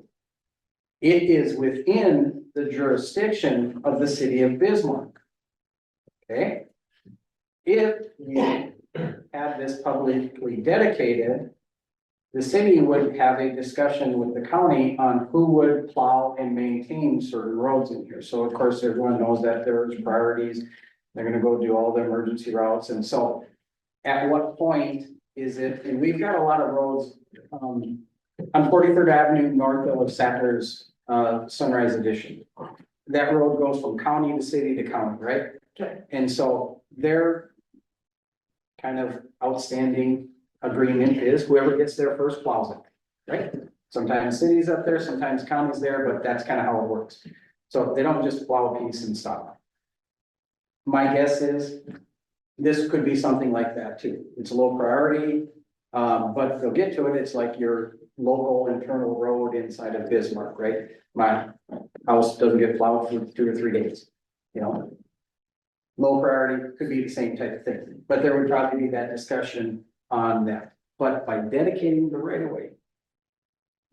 It is within the jurisdiction of the city of Bismarck. Okay? If you had this publicly dedicated, the city would have a discussion with the county on who would plow and maintain certain roads in here. So of course, everyone knows that there's priorities. They're gonna go do all the emergency routes. And so at what point is it, and we've got a lot of roads, on 43rd Avenue, north of Satter's Sunrise Edition. That road goes from county to city to county, right? Okay. And so their kind of outstanding agreement is whoever gets there first plows it, right? Sometimes cities up there, sometimes counties there, but that's kind of how it works. So they don't just plow a piece and stop. My guess is this could be something like that too. It's a low priority. But they'll get to it, it's like your local internal road inside of Bismarck, right? My house doesn't get plowed for 2 or 3 days, you know? Low priority could be the same type of thing, but there would probably be that discussion on that. But by dedicating the right of way,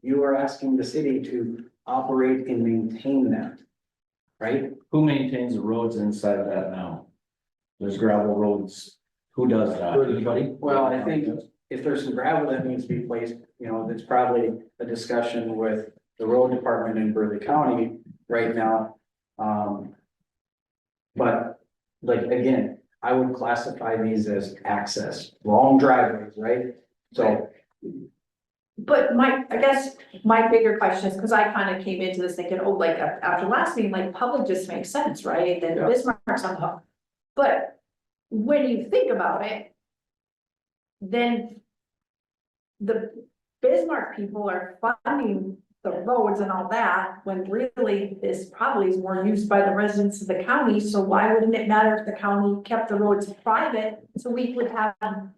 you are asking the city to operate and maintain that, right? Who maintains the roads inside of that now? There's gravel roads. Who does that? Anybody? Well, I think if there's some gravel that needs to be placed, you know, that's probably a discussion with the road department in Burleigh County right now. But like, again, I would classify these as access, long driveways, right? So, But I guess my bigger question is, because I kind of came into this thinking, oh, like after last meeting, like public just makes sense, right? Then Yeah. Bismarck's on the hook. But when you think about it, then the Bismarck people are funding the roads and all that, when really this probably is more used by the residents of the county, so why wouldn't it matter if the county kept the roads private? So we would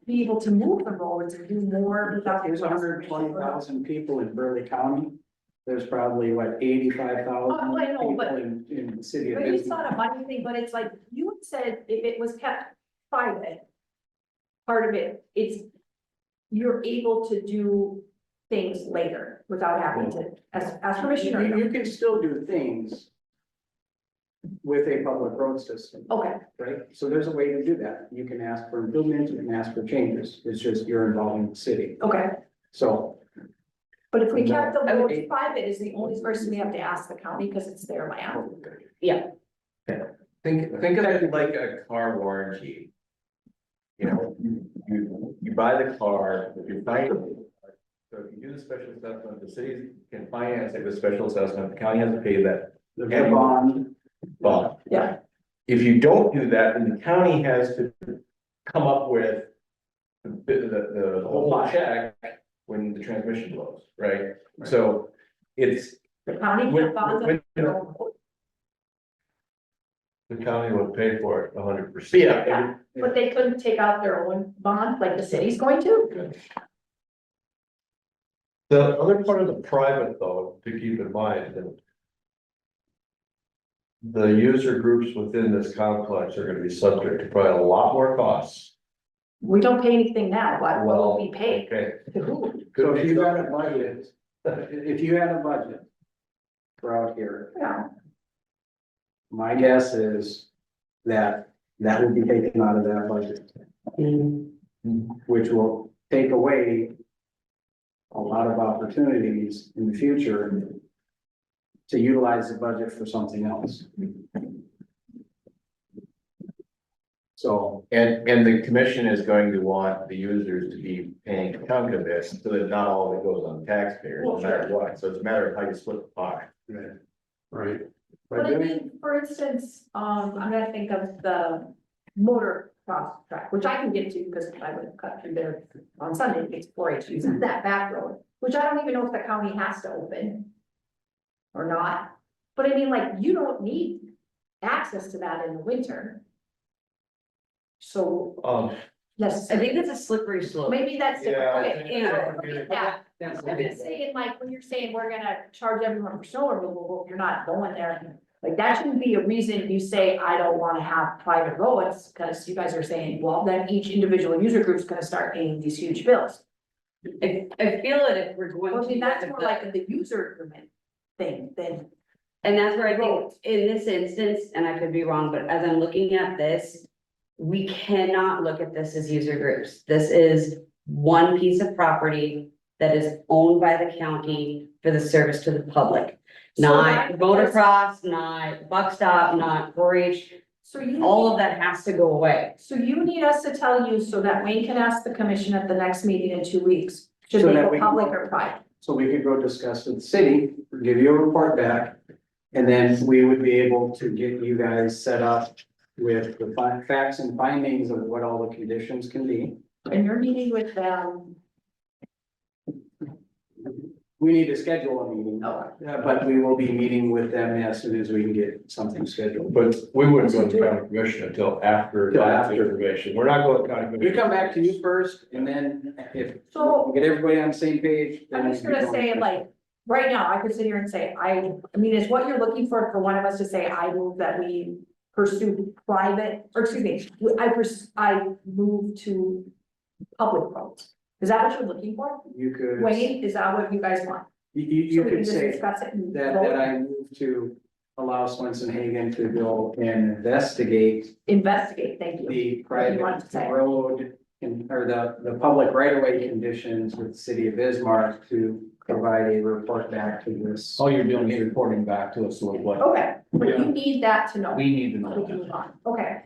be able to move the roads and do more without. there's 120,000 people in Burleigh County. There's probably what, 85,000 Oh, I know, people but- in the city of But it's not Bismarck. a money thing, but it's like, you had said if it was kept private, part of it, you're able to do things later without having to ask permission or. You can still do things with a public road system, Okay, right? So there's a way to do that. You can ask for improvements, you can ask for changes. It's just you're involving the city. okay, So but if we kept the roads Okay. private, is the only person we have to ask the county because it's their land. Think of it like a car warranty. You know, you buy the car, if you find. So if you do the special assessment, the city can finance it with special assessment, the county has to pay that there's a bond. bond. Yeah. If you don't do that, then the county has to come up with the whole check when the transmission blows, right? So it's. The county can bond when- their own road. The county would pay for it 100%. Yeah, But they couldn't take out their own bond like the city's going to? The other part of the private though, to keep in mind, that the user groups within this complex are gonna be subject to probably a lot more costs. We don't pay anything now, what will Well, we pay? okay. To who? So if you had a budget, if you had a budget for out here, Yeah, my guess is that would be taken out of that budget. Which will take away a lot of opportunities in the future to utilize the budget for something else. So, and the commission is going to want the users to be paying a chunk of this, so that not all of it goes on taxpayers, no matter what, so it's a matter of how you split the pie. right. but I mean, for instance, I'm gonna think of the motor cross track, which I can get to because I would have cut through there on Sunday, it's 4-H using that back road, which I don't even know if the county has to open or not. But I mean, like, you don't need access to that in the winter. So, I necessarily, think that's a slippery slope. maybe that's different, Yeah, I okay, think yeah, that's- yeah. That's I'm just saying, like, when you're saying we're gonna charge everyone for snow removal, well, you're not going there. Like, that shouldn't be a reason you say, I don't wanna have private roads, because you guys are saying, well, then each individual user group's gonna start paying these huge bills. I feel that if we're going Well, I to. mean, that's look more at like the user agreement thing than, And that's where I think in this instance, and I could be wrong, but as I'm looking at this, we cannot look at this as user groups. This is one piece of property that is owned by the county for the service to the public. So Not that- motocross, not buck stop, not 4-H, so you. all of that has to go away. So you need us to tell you so that Wayne can ask the commission at the next meeting in 2 weeks, should So they that go we can- public or private? So we could go discuss with the city, give you a report back. And then we would be able to get you guys set up with the facts and findings of what all the conditions can be. And you're meeting with them, we need to schedule a meeting. Oh. But we will be meeting with them as soon as we can get something scheduled. But we wouldn't go to county commission until after Till that after. information. We're not going to county We commission. come back to you first, and then if So- we get everybody on the same page. then I'm just we can gonna say, like, right now, I could sit here and say, I mean, is what you're looking for one of us to say, I move that we pursue private, or excuse me, I move to public roads. Is that what you're looking for? You could. Wayne, is that what you guys want? You So we can could just say discuss it and that vote? I move to allow Swenson Hagan to go and investigate Investigate, thank you. the What you want to say. private road or the public right of way conditions with the city of Bismarck to provide a report back to this. All you're doing is reporting back to us with what Okay, but you need that to know. we need to We know. can move on. Okay,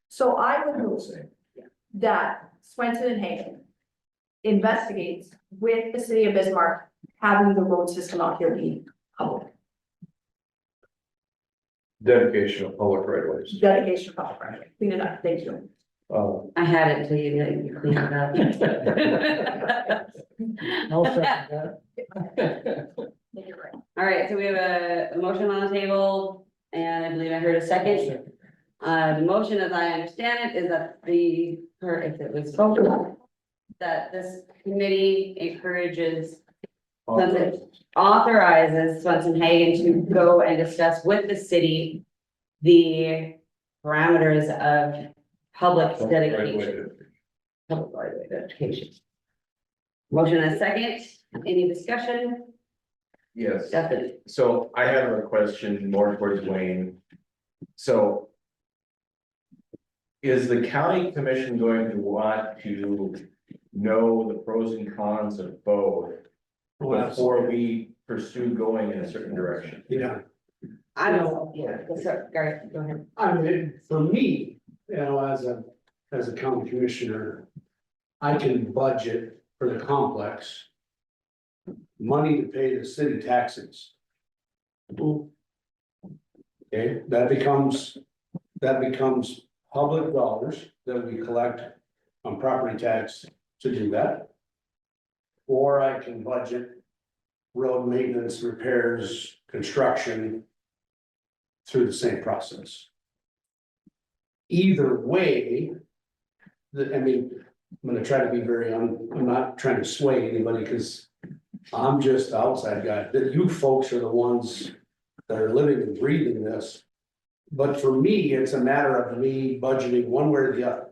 so I would I would move say. that Swenson and Hagan investigates with the city of Bismarck having the road system out here be public, Dedication of public right of ways. dedication of public right, clean it up, thank you. I had it till you cleaned it up. You're right. All right, so we have a motion on the table, and I believe I heard a second. The motion, as I understand it, is that or if it was voted on, that this committee encourages, authorizes Swenson Hagan to go and discuss with the city the parameters of public dedication, public right of way dedication. Motion and a second, any discussion? Yes. Definitely. So I have a question more towards Wayne. So. Is the county commission going to want to know the pros and cons of both? Before we pursue going in a certain direction? Yeah, I don't, yeah, so, Garrett, go ahead. I mean, for me, you know, as a county commissioner, I can budget for the complex. Money to pay the city taxes. Okay, that becomes public dollars that we collect on property tax to do that. Or I can budget road maintenance, repairs, construction through the same process. Either way, I mean, I'm gonna try to be I'm not trying to sway anybody, because I'm just the outside guy, that you folks are the ones that are living and breathing this. But for me, it's a matter of me budgeting one way or the other.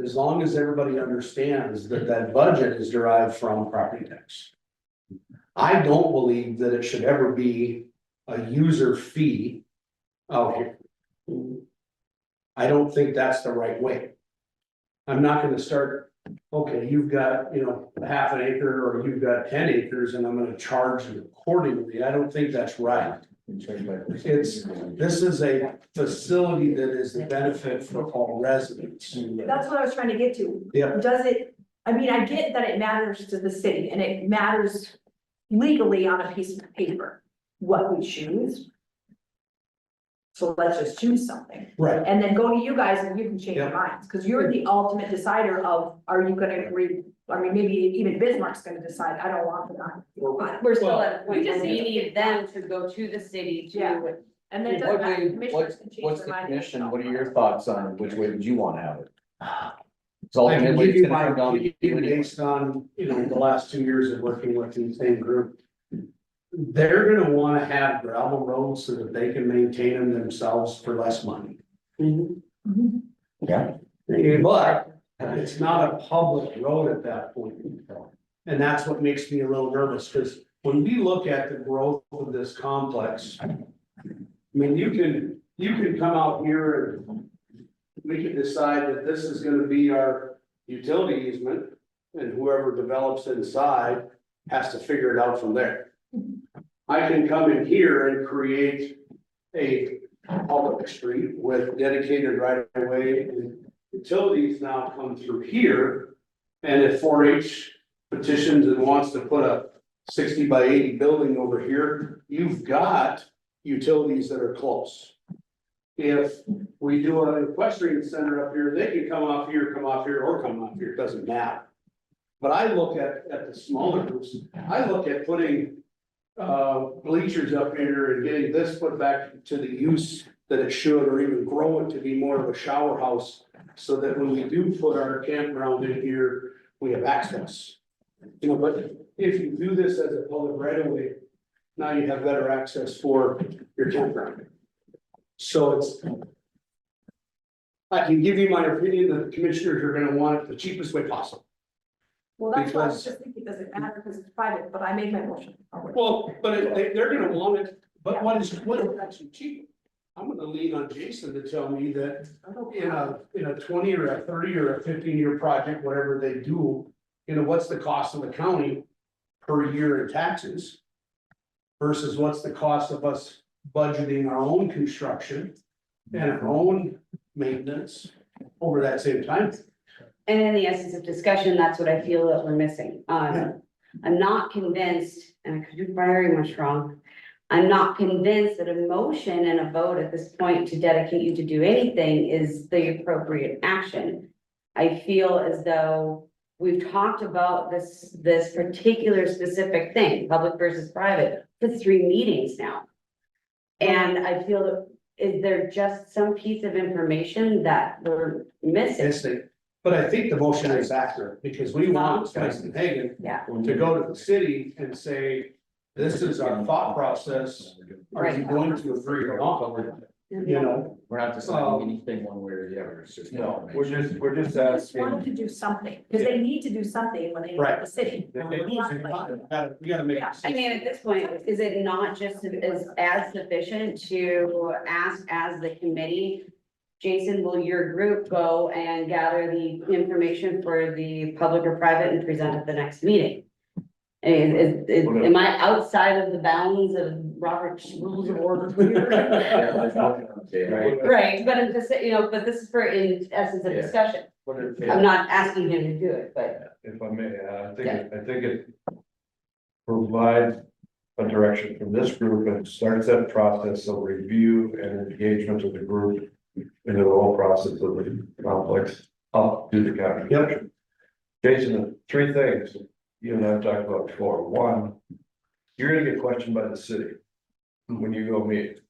As long as everybody understands that that budget is derived from property tax. I don't believe that it should ever be a user fee out here. I don't think that's the right way. I'm not gonna start, okay, you've got, half an acre or you've got 10 acres and I'm gonna charge you accordingly. I don't think that's right. This is a facility that is the benefit for all residents. That's what I was trying to get to. Yeah. Does it, I mean, I get that it matters to the city and it matters legally on a piece of paper, what we choose. So let's just choose something Right. and then go to you guys and you can change your Yeah. minds, because you're the ultimate decider of, are you gonna agree? I mean, maybe even Bismarck's gonna decide, I don't want them. We're still at a point we where just we need to need them to go to the city Yeah. to. And then it doesn't matter, commissioners can change What's their the mind. commission, what are your thoughts on which way would you want to have it? So I can ultimately, give it's you gonna my come down to opinion you anyway. based on, the last 2 years of working with the same group. They're gonna wanna have gravel roads so that they can maintain them themselves for less money. Mhm. Yeah. But it's not a public road at that point. And that's what makes me a little nervous, because when we look at the growth of this complex. I mean, you can come out here and we can decide that this is gonna be our utility easement. And whoever develops inside has to figure it out from there. I can come in here and create a public street with dedicated right of way, and utilities now come through here. And if 4-H petitions and wants to put a 60 by 80 building over here, you've got utilities that are close. If we do an equestrian center up here, they can come off here, or come off here, it doesn't matter. But I look at the smaller groups, I look at putting bleachers up here and getting this put back to the use that it should, or even grow it to be more of a shower house. So that when we do put our campground in here, we have access. You know, but if you do this as a public right of way, now you have better access for your campground. So it's. I can give you my opinion that the commissioners are gonna want it the cheapest way possible. Well, that's why I was Because- just thinking, does it matter because it's private, but I made my motion. Well, but they're gonna want it, but what is actually cheap? I'm gonna lean on Jason to tell me that in a 20 or a 30 or a 15-year project, whatever they do, you know, what's the cost of the county per year in taxes? Versus what's the cost of us budgeting our own construction and our own maintenance over that same time? And in the essence of discussion, that's what I feel that we're missing. I'm not convinced, and I could be very much wrong. I'm not convinced that a motion and a vote at this point to dedicate you to do anything is the appropriate action. I feel as though we've talked about this particular specific thing, public versus private, for 3 meetings now. And I feel that, is there just some piece of information that we're missing? Yes, but I think the motion is accurate because we want Tyson Hagan Yeah, to go to the city and say, this is our thought process. Are you going to agree or not? You know, We're not deciding anything one way or the other, it's just. No, we're just I just wanted asking. to do something, because they need to do something when they leave Right. the city. we gotta make. Yeah, I mean, at this point, is it not just as sufficient to ask as the committee? Jason, will your group go and gather the information for the public or private and present at the next meeting? Am I outside of the bounds of Robert's rules of order? Right, but it's just, you know, but this is for in essence of Yeah. discussion. I'm not asking him to do it, but If I may, I think it provides a direction from this group and starts that process of review and engagement of the group into the whole process of the complex up to the county. Yep. Jason, 3 things you and I have talked about before. 1, you're gonna get questioned by the city when you go meet.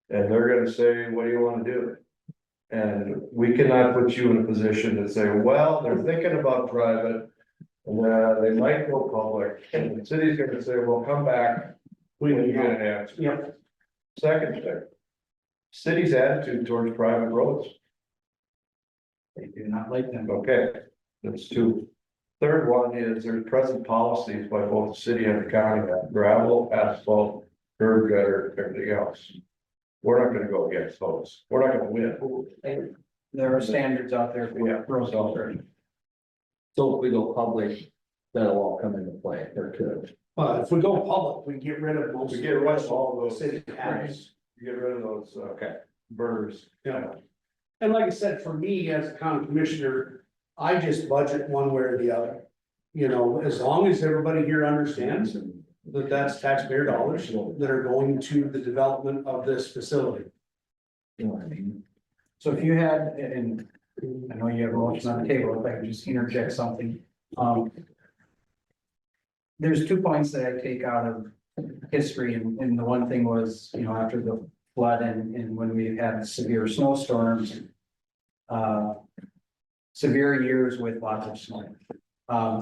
And they're gonna say, what do you wanna do? And we cannot put you in a position to say, well, they're thinking about private. And they might go public, and the city's gonna say, well, come back when you get an answer. Yep. Second thing, city's attitude towards private roads, They do not like them. okay, that's 2. Third one is there's present policies by both the city and the county that gravel, asphalt, curb gutter, everything else. We're not gonna go against those, we're not gonna win. There are standards out there Yeah, for roads so- already. So if we go public, that'll all come into play, or could. If we go public, we get rid of most. We get rid of all those. City has. You get rid of those, burners. Yeah. And like I said, for me as a county commissioner, I just budget one way or the other. You know, as long as everybody here understands that that's taxpayer dollars that are going to the development of this facility. You know what I mean? So if you had, and I know you have a motion on the table, if I could just interject something. There's 2 points that I take out of history, and the one thing was, you know, after the flood and when we had severe snowstorms. Severe years with lots of snow.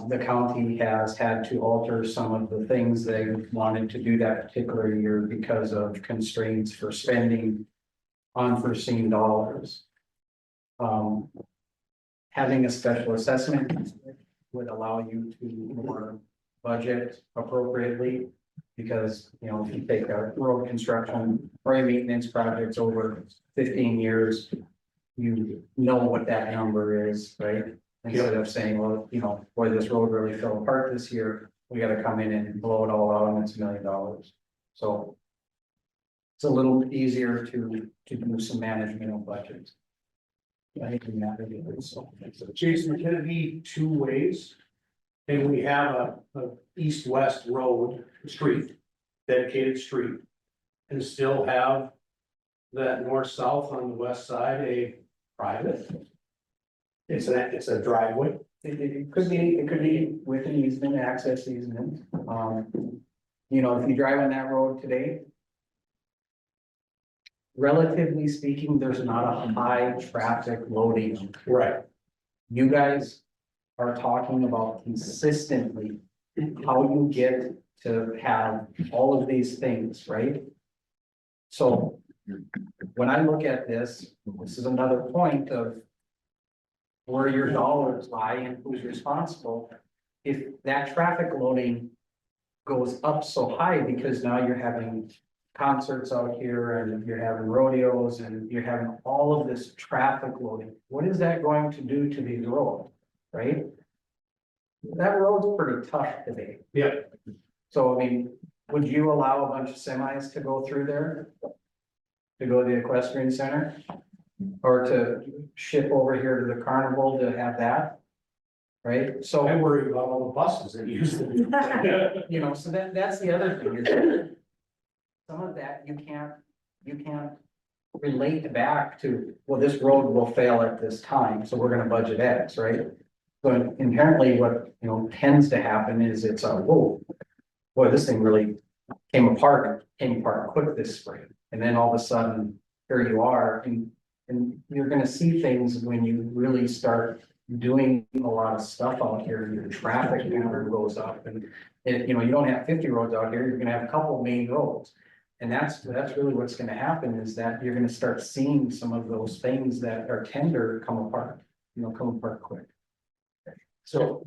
The county has had to alter some of the things they wanted to do that particular year because of constraints for spending unforeseen dollars. Having a special assessment would allow you to more budget appropriately. Because, you know, if you take a road construction or a maintenance projects over 15 years, you know what that number is, right? Instead of saying, well, you know, boy, this road really fell apart this year, we gotta come in and blow it all out and it's $1 million. So it's a little easier to do some management of budgets. I think we have to do it, so. Jason, can it be 2 ways? And we have a east-west road, street, dedicated street. And still have that north-south on the west side, a private. It's a driveway. It could be with an easement, access easement, You know, if you drive on that road today, relatively speaking, there's not a high traffic loading. Right. You guys are talking about consistently how you get to have all of these things, right? So when I look at this, this is another point of where your dollars lie and who's responsible. If that traffic loading goes up so high because now you're having concerts out here and you're having rodeos and you're having all of this traffic loading, what is that going to do to these roads, right? That road's pretty tough today. Yeah. So, I mean, would you allow a bunch of semis to go through there? To go to the equestrian center? Or to ship over here to the carnival to have that? Right, so. I worry about all the buses that use them. You know, so that's the other thing is. Some of that you can't relate back to, well, this road will fail at this time, so we're gonna budget X, right? So inherently, what, you know, tends to happen is it's a, whoa, boy, this thing really came apart quick this spring. And then all of a sudden, here you are, and you're gonna see things when you really start doing a lot of stuff out here, and your traffic pattern goes up, and you know, you don't have 50 roads out here, you're gonna have a couple of main roads. And that's really what's gonna happen, is that you're gonna start seeing some of those things that are tender come apart, come apart quick. So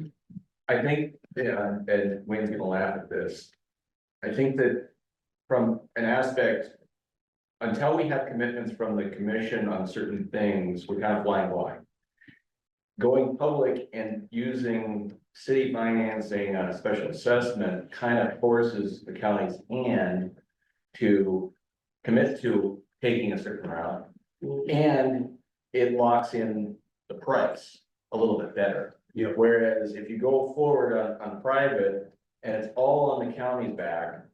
I think, yeah, and Wayne's gonna laugh at this. I think that from an aspect, until we have commitments from the commission on certain things, we're kind of flying blind. Going public and using city financing on a special assessment kind of forces the county's hand to commit to taking a certain route. And it locks in the price a little bit better. Yeah. Whereas if you go forward on private and it's all on the county's back,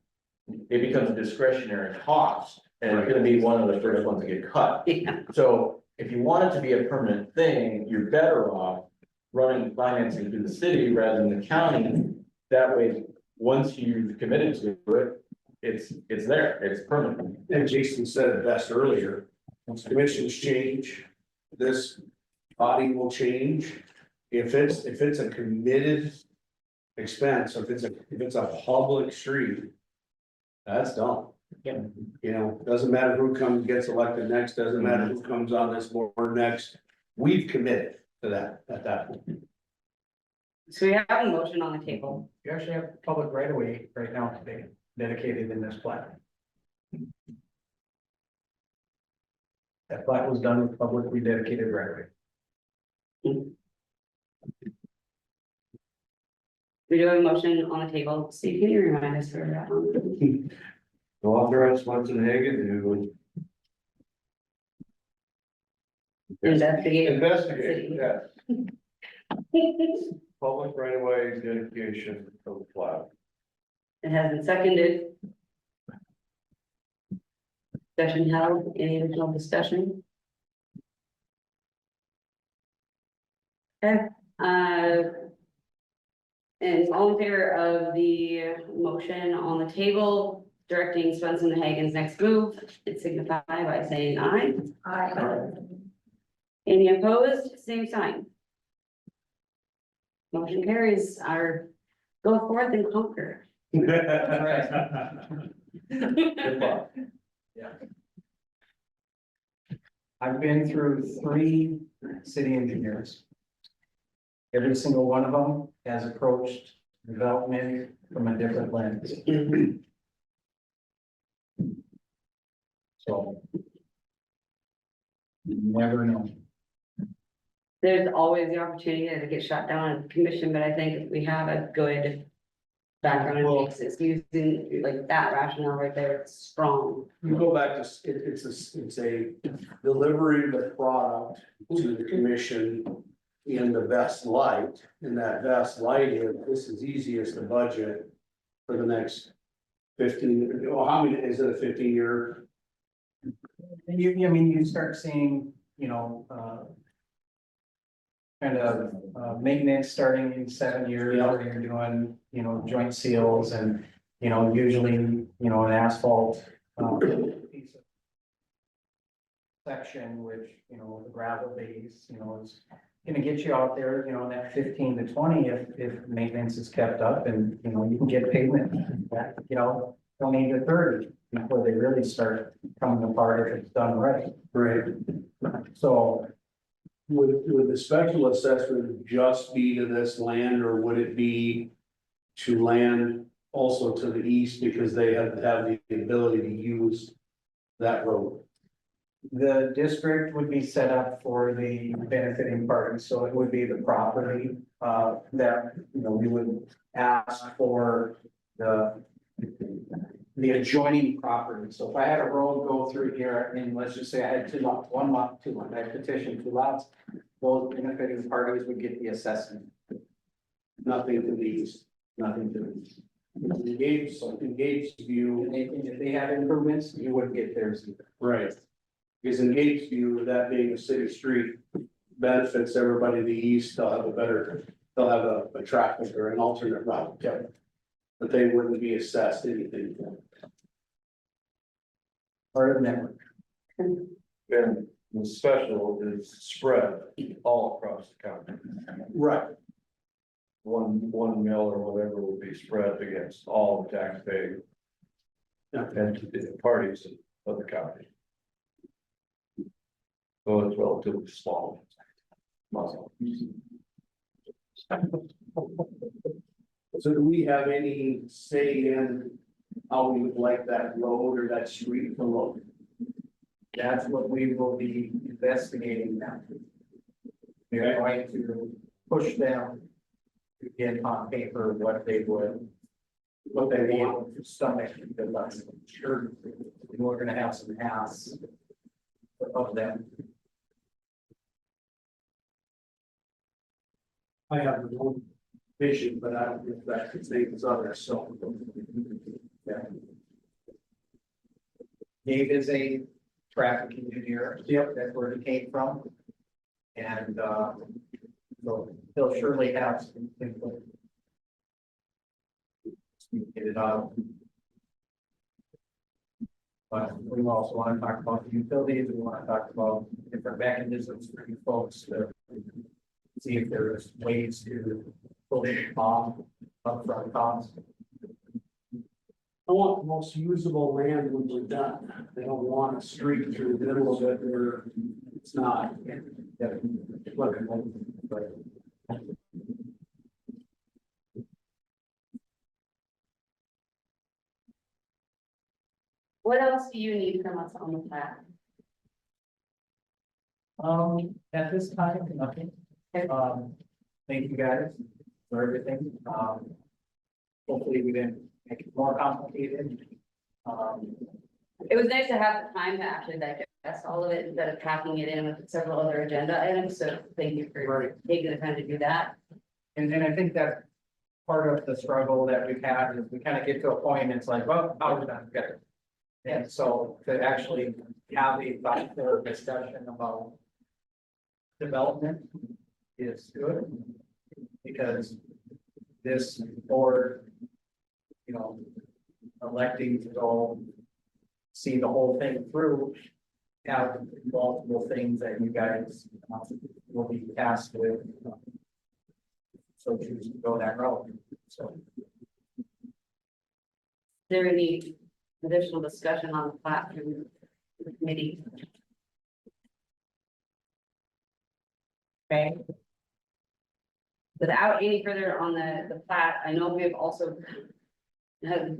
it becomes a discretionary cost, and it's gonna be one of the first ones to get cut. Yeah. So if you want it to be a permanent thing, you're better off running financing through the city rather than the county. That way, once you've committed to it, it's there, it's permanent. And Jason said it best earlier, once commissions change, this body will change. If it's a committed expense, or if it's a public street, that's done. Yeah. You know, doesn't matter who gets elected next, doesn't matter who comes on this board next, we've committed to that at that point. So we have a motion on the table. You actually have public right of way right now today, dedicated in this plat. That plat was done with publicly dedicated right of way. We do have a motion on the table. Steve, can you remind us where we're at on? To authorize Swenson Hagan to Investigate. investigate, yes, public right of way dedication of the plat. It has been seconded. Discussion held, any additional discussion? Okay, and all in favor of the motion on the table, directing Swenson and Hagen's next move, it signify by saying aye. I, Any opposed, same sign. Motion carries. Our go forth and conquer. Good luck. I've been through 3 city engineers. Every single one of them has approached development from a different lens. So. You never know. There's always the opportunity to get shot down in commission, but I think if we have a good background in cases, using like that rationale right there, it's strong. You go back to, it's a delivery of the product to the commission in the best light. And that best light is, this is easiest to budget for the next 15, well, how many, is it a 15-year? And I mean, you start seeing, kind of maintenance starting in 7 years, Yeah. where you're doing, joint seals and, You know, usually, you know, an asphalt, piece of section, which, you know, the gravel base, you know, is gonna get you out there, you know, in that 15 to 20 if maintenance is kept up and, you know, you can get pavement back, you know, 20 to 30 before they really start coming apart if it's done right. Right. So, Would the special assessment just be to this land, or would it be to land also to the east because they have the ability to use that road? the district would be set up for the benefiting party, so it would be the property, that, you know, we would ask for the adjoining property. So if I had a road go through here, and let's just say I had 2 lots, 1 lot, 2 lots, I petitioned 2 lots, those benefiting parties would get the assessment. Nothing to the east, nothing to the east. Engaged view, And if they had improvements, you wouldn't get theirs either. right. Because engaged view, that being a city street, benefits everybody to the east, they'll have a traffic or an alternate route. Yeah. But they wouldn't be assessed anything. Part of the network. And the special is spread all across the county. Right. One mill or whatever will be spread against all the taxpaying entities, parties of the county. So it's relatively small. Muscle. So do we have any say in how we would like that road or that street to look? That's what we will be investigating now. We are going to push them to get on paper what they would, what they want to stomach, because I'm sure we're gonna have some asks of them. I have my own vision, but I don't know if that could save as others, so. Yeah. Dave is a traffic engineer. Yep. That's where he came from. And, so he'll surely have some input. Get it out. But we also want to talk about the utilities, we want to talk about different mechanisms for you folks to see if there's ways to pull it off upfront costs. I want the most usable land when we're done. They don't want a street through the middle of it where it's not. What else do you need from us on the plat? At this time, nothing. Thank you guys for everything. Hopefully we didn't make it more complicated. It was nice to have the time to actually digest all of it instead of packing it in with several other agenda items, so thank you for taking the time to do that. And then I think that part of the struggle that we've had is we kind of get to a point, and it's like, well, how are we gonna get it? And so to actually have a thoughtful discussion about development is good. Because this board, you know, electing to go see the whole thing through, have multiple things that you guys will be tasked with. So choose to go that route, so. Is there any additional discussion on the plat from the committee? Okay. Without any further on the plat, I know we've also have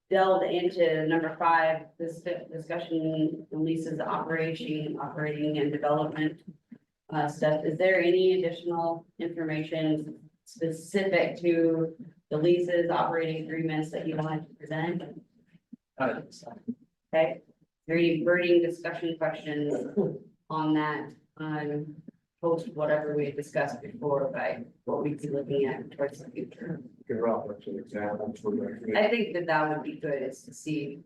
delved into number 5, this discussion releases operating and development stuff. Is there any additional information specific to the leases, operating agreements that you wanted to present? Okay, is there any burning discussion questions on that, post whatever we had discussed before by what we'd be looking at towards the future? I think that would be good, is to see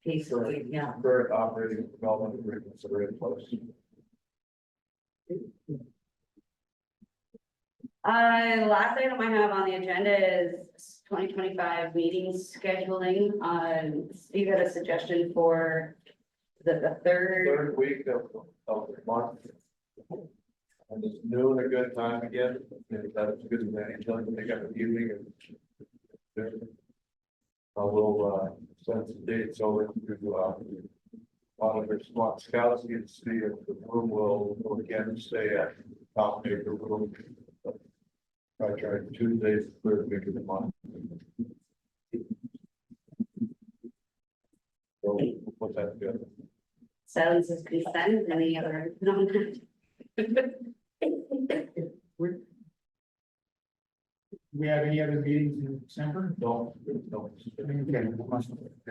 basically, yeah. Current operating development agreements are in place. Last item I have on the agenda is 2025 meetings scheduling. Steve had a suggestion for the third. Third week of the month. And it's noon a good time again, if that's good as any time, they got the evening and. I will, send some dates over to, Auditor Skowski and see if the room will again stay at top paper room. I tried Tuesdays, third week of the month. So we'll put that together. Silence is consent, any other? No. We have any other meetings in December? No. Okay,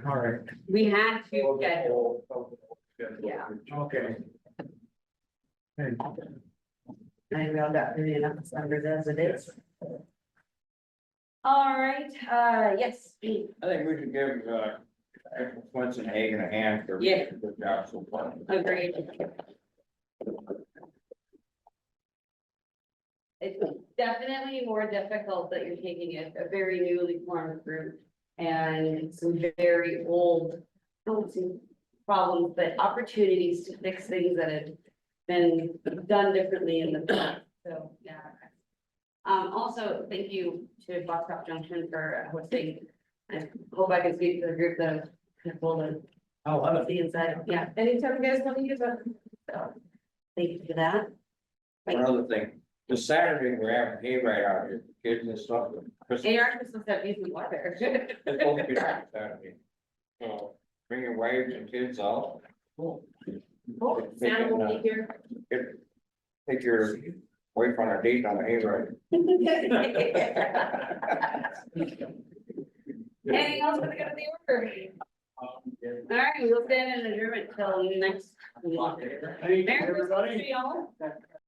all right, We had to schedule, Yeah. okay. Hey, I think we all got through enough numbers as it is. All right, yes, Steve. I think we should give, Swenson Hagan a hand for. Yeah. the job so far. Agreed. It's definitely more difficult that you're taking a very newly formed group and some very old, I don't see problems, but opportunities to fix things that have been done differently in the past, so, yeah. Also, thank you to Box Top Junction for hosting. I hope I can speak to the group that have pulled in. I love it. The inside, yeah, anytime you guys want to use it. So, thank you for that. One other thing, this Saturday, we're having hay right out here, kids and stuff. Christmas- AR Christmas have decent weather. It's supposed to be nice Saturday. So bring your wives and kids out. Oh, Santa will be here. Take your wife on a date on a hayride. Anything else for the good of the order? All right, we'll stand in adjournment till next. Thank you, Merry Christmas everybody. to y'all.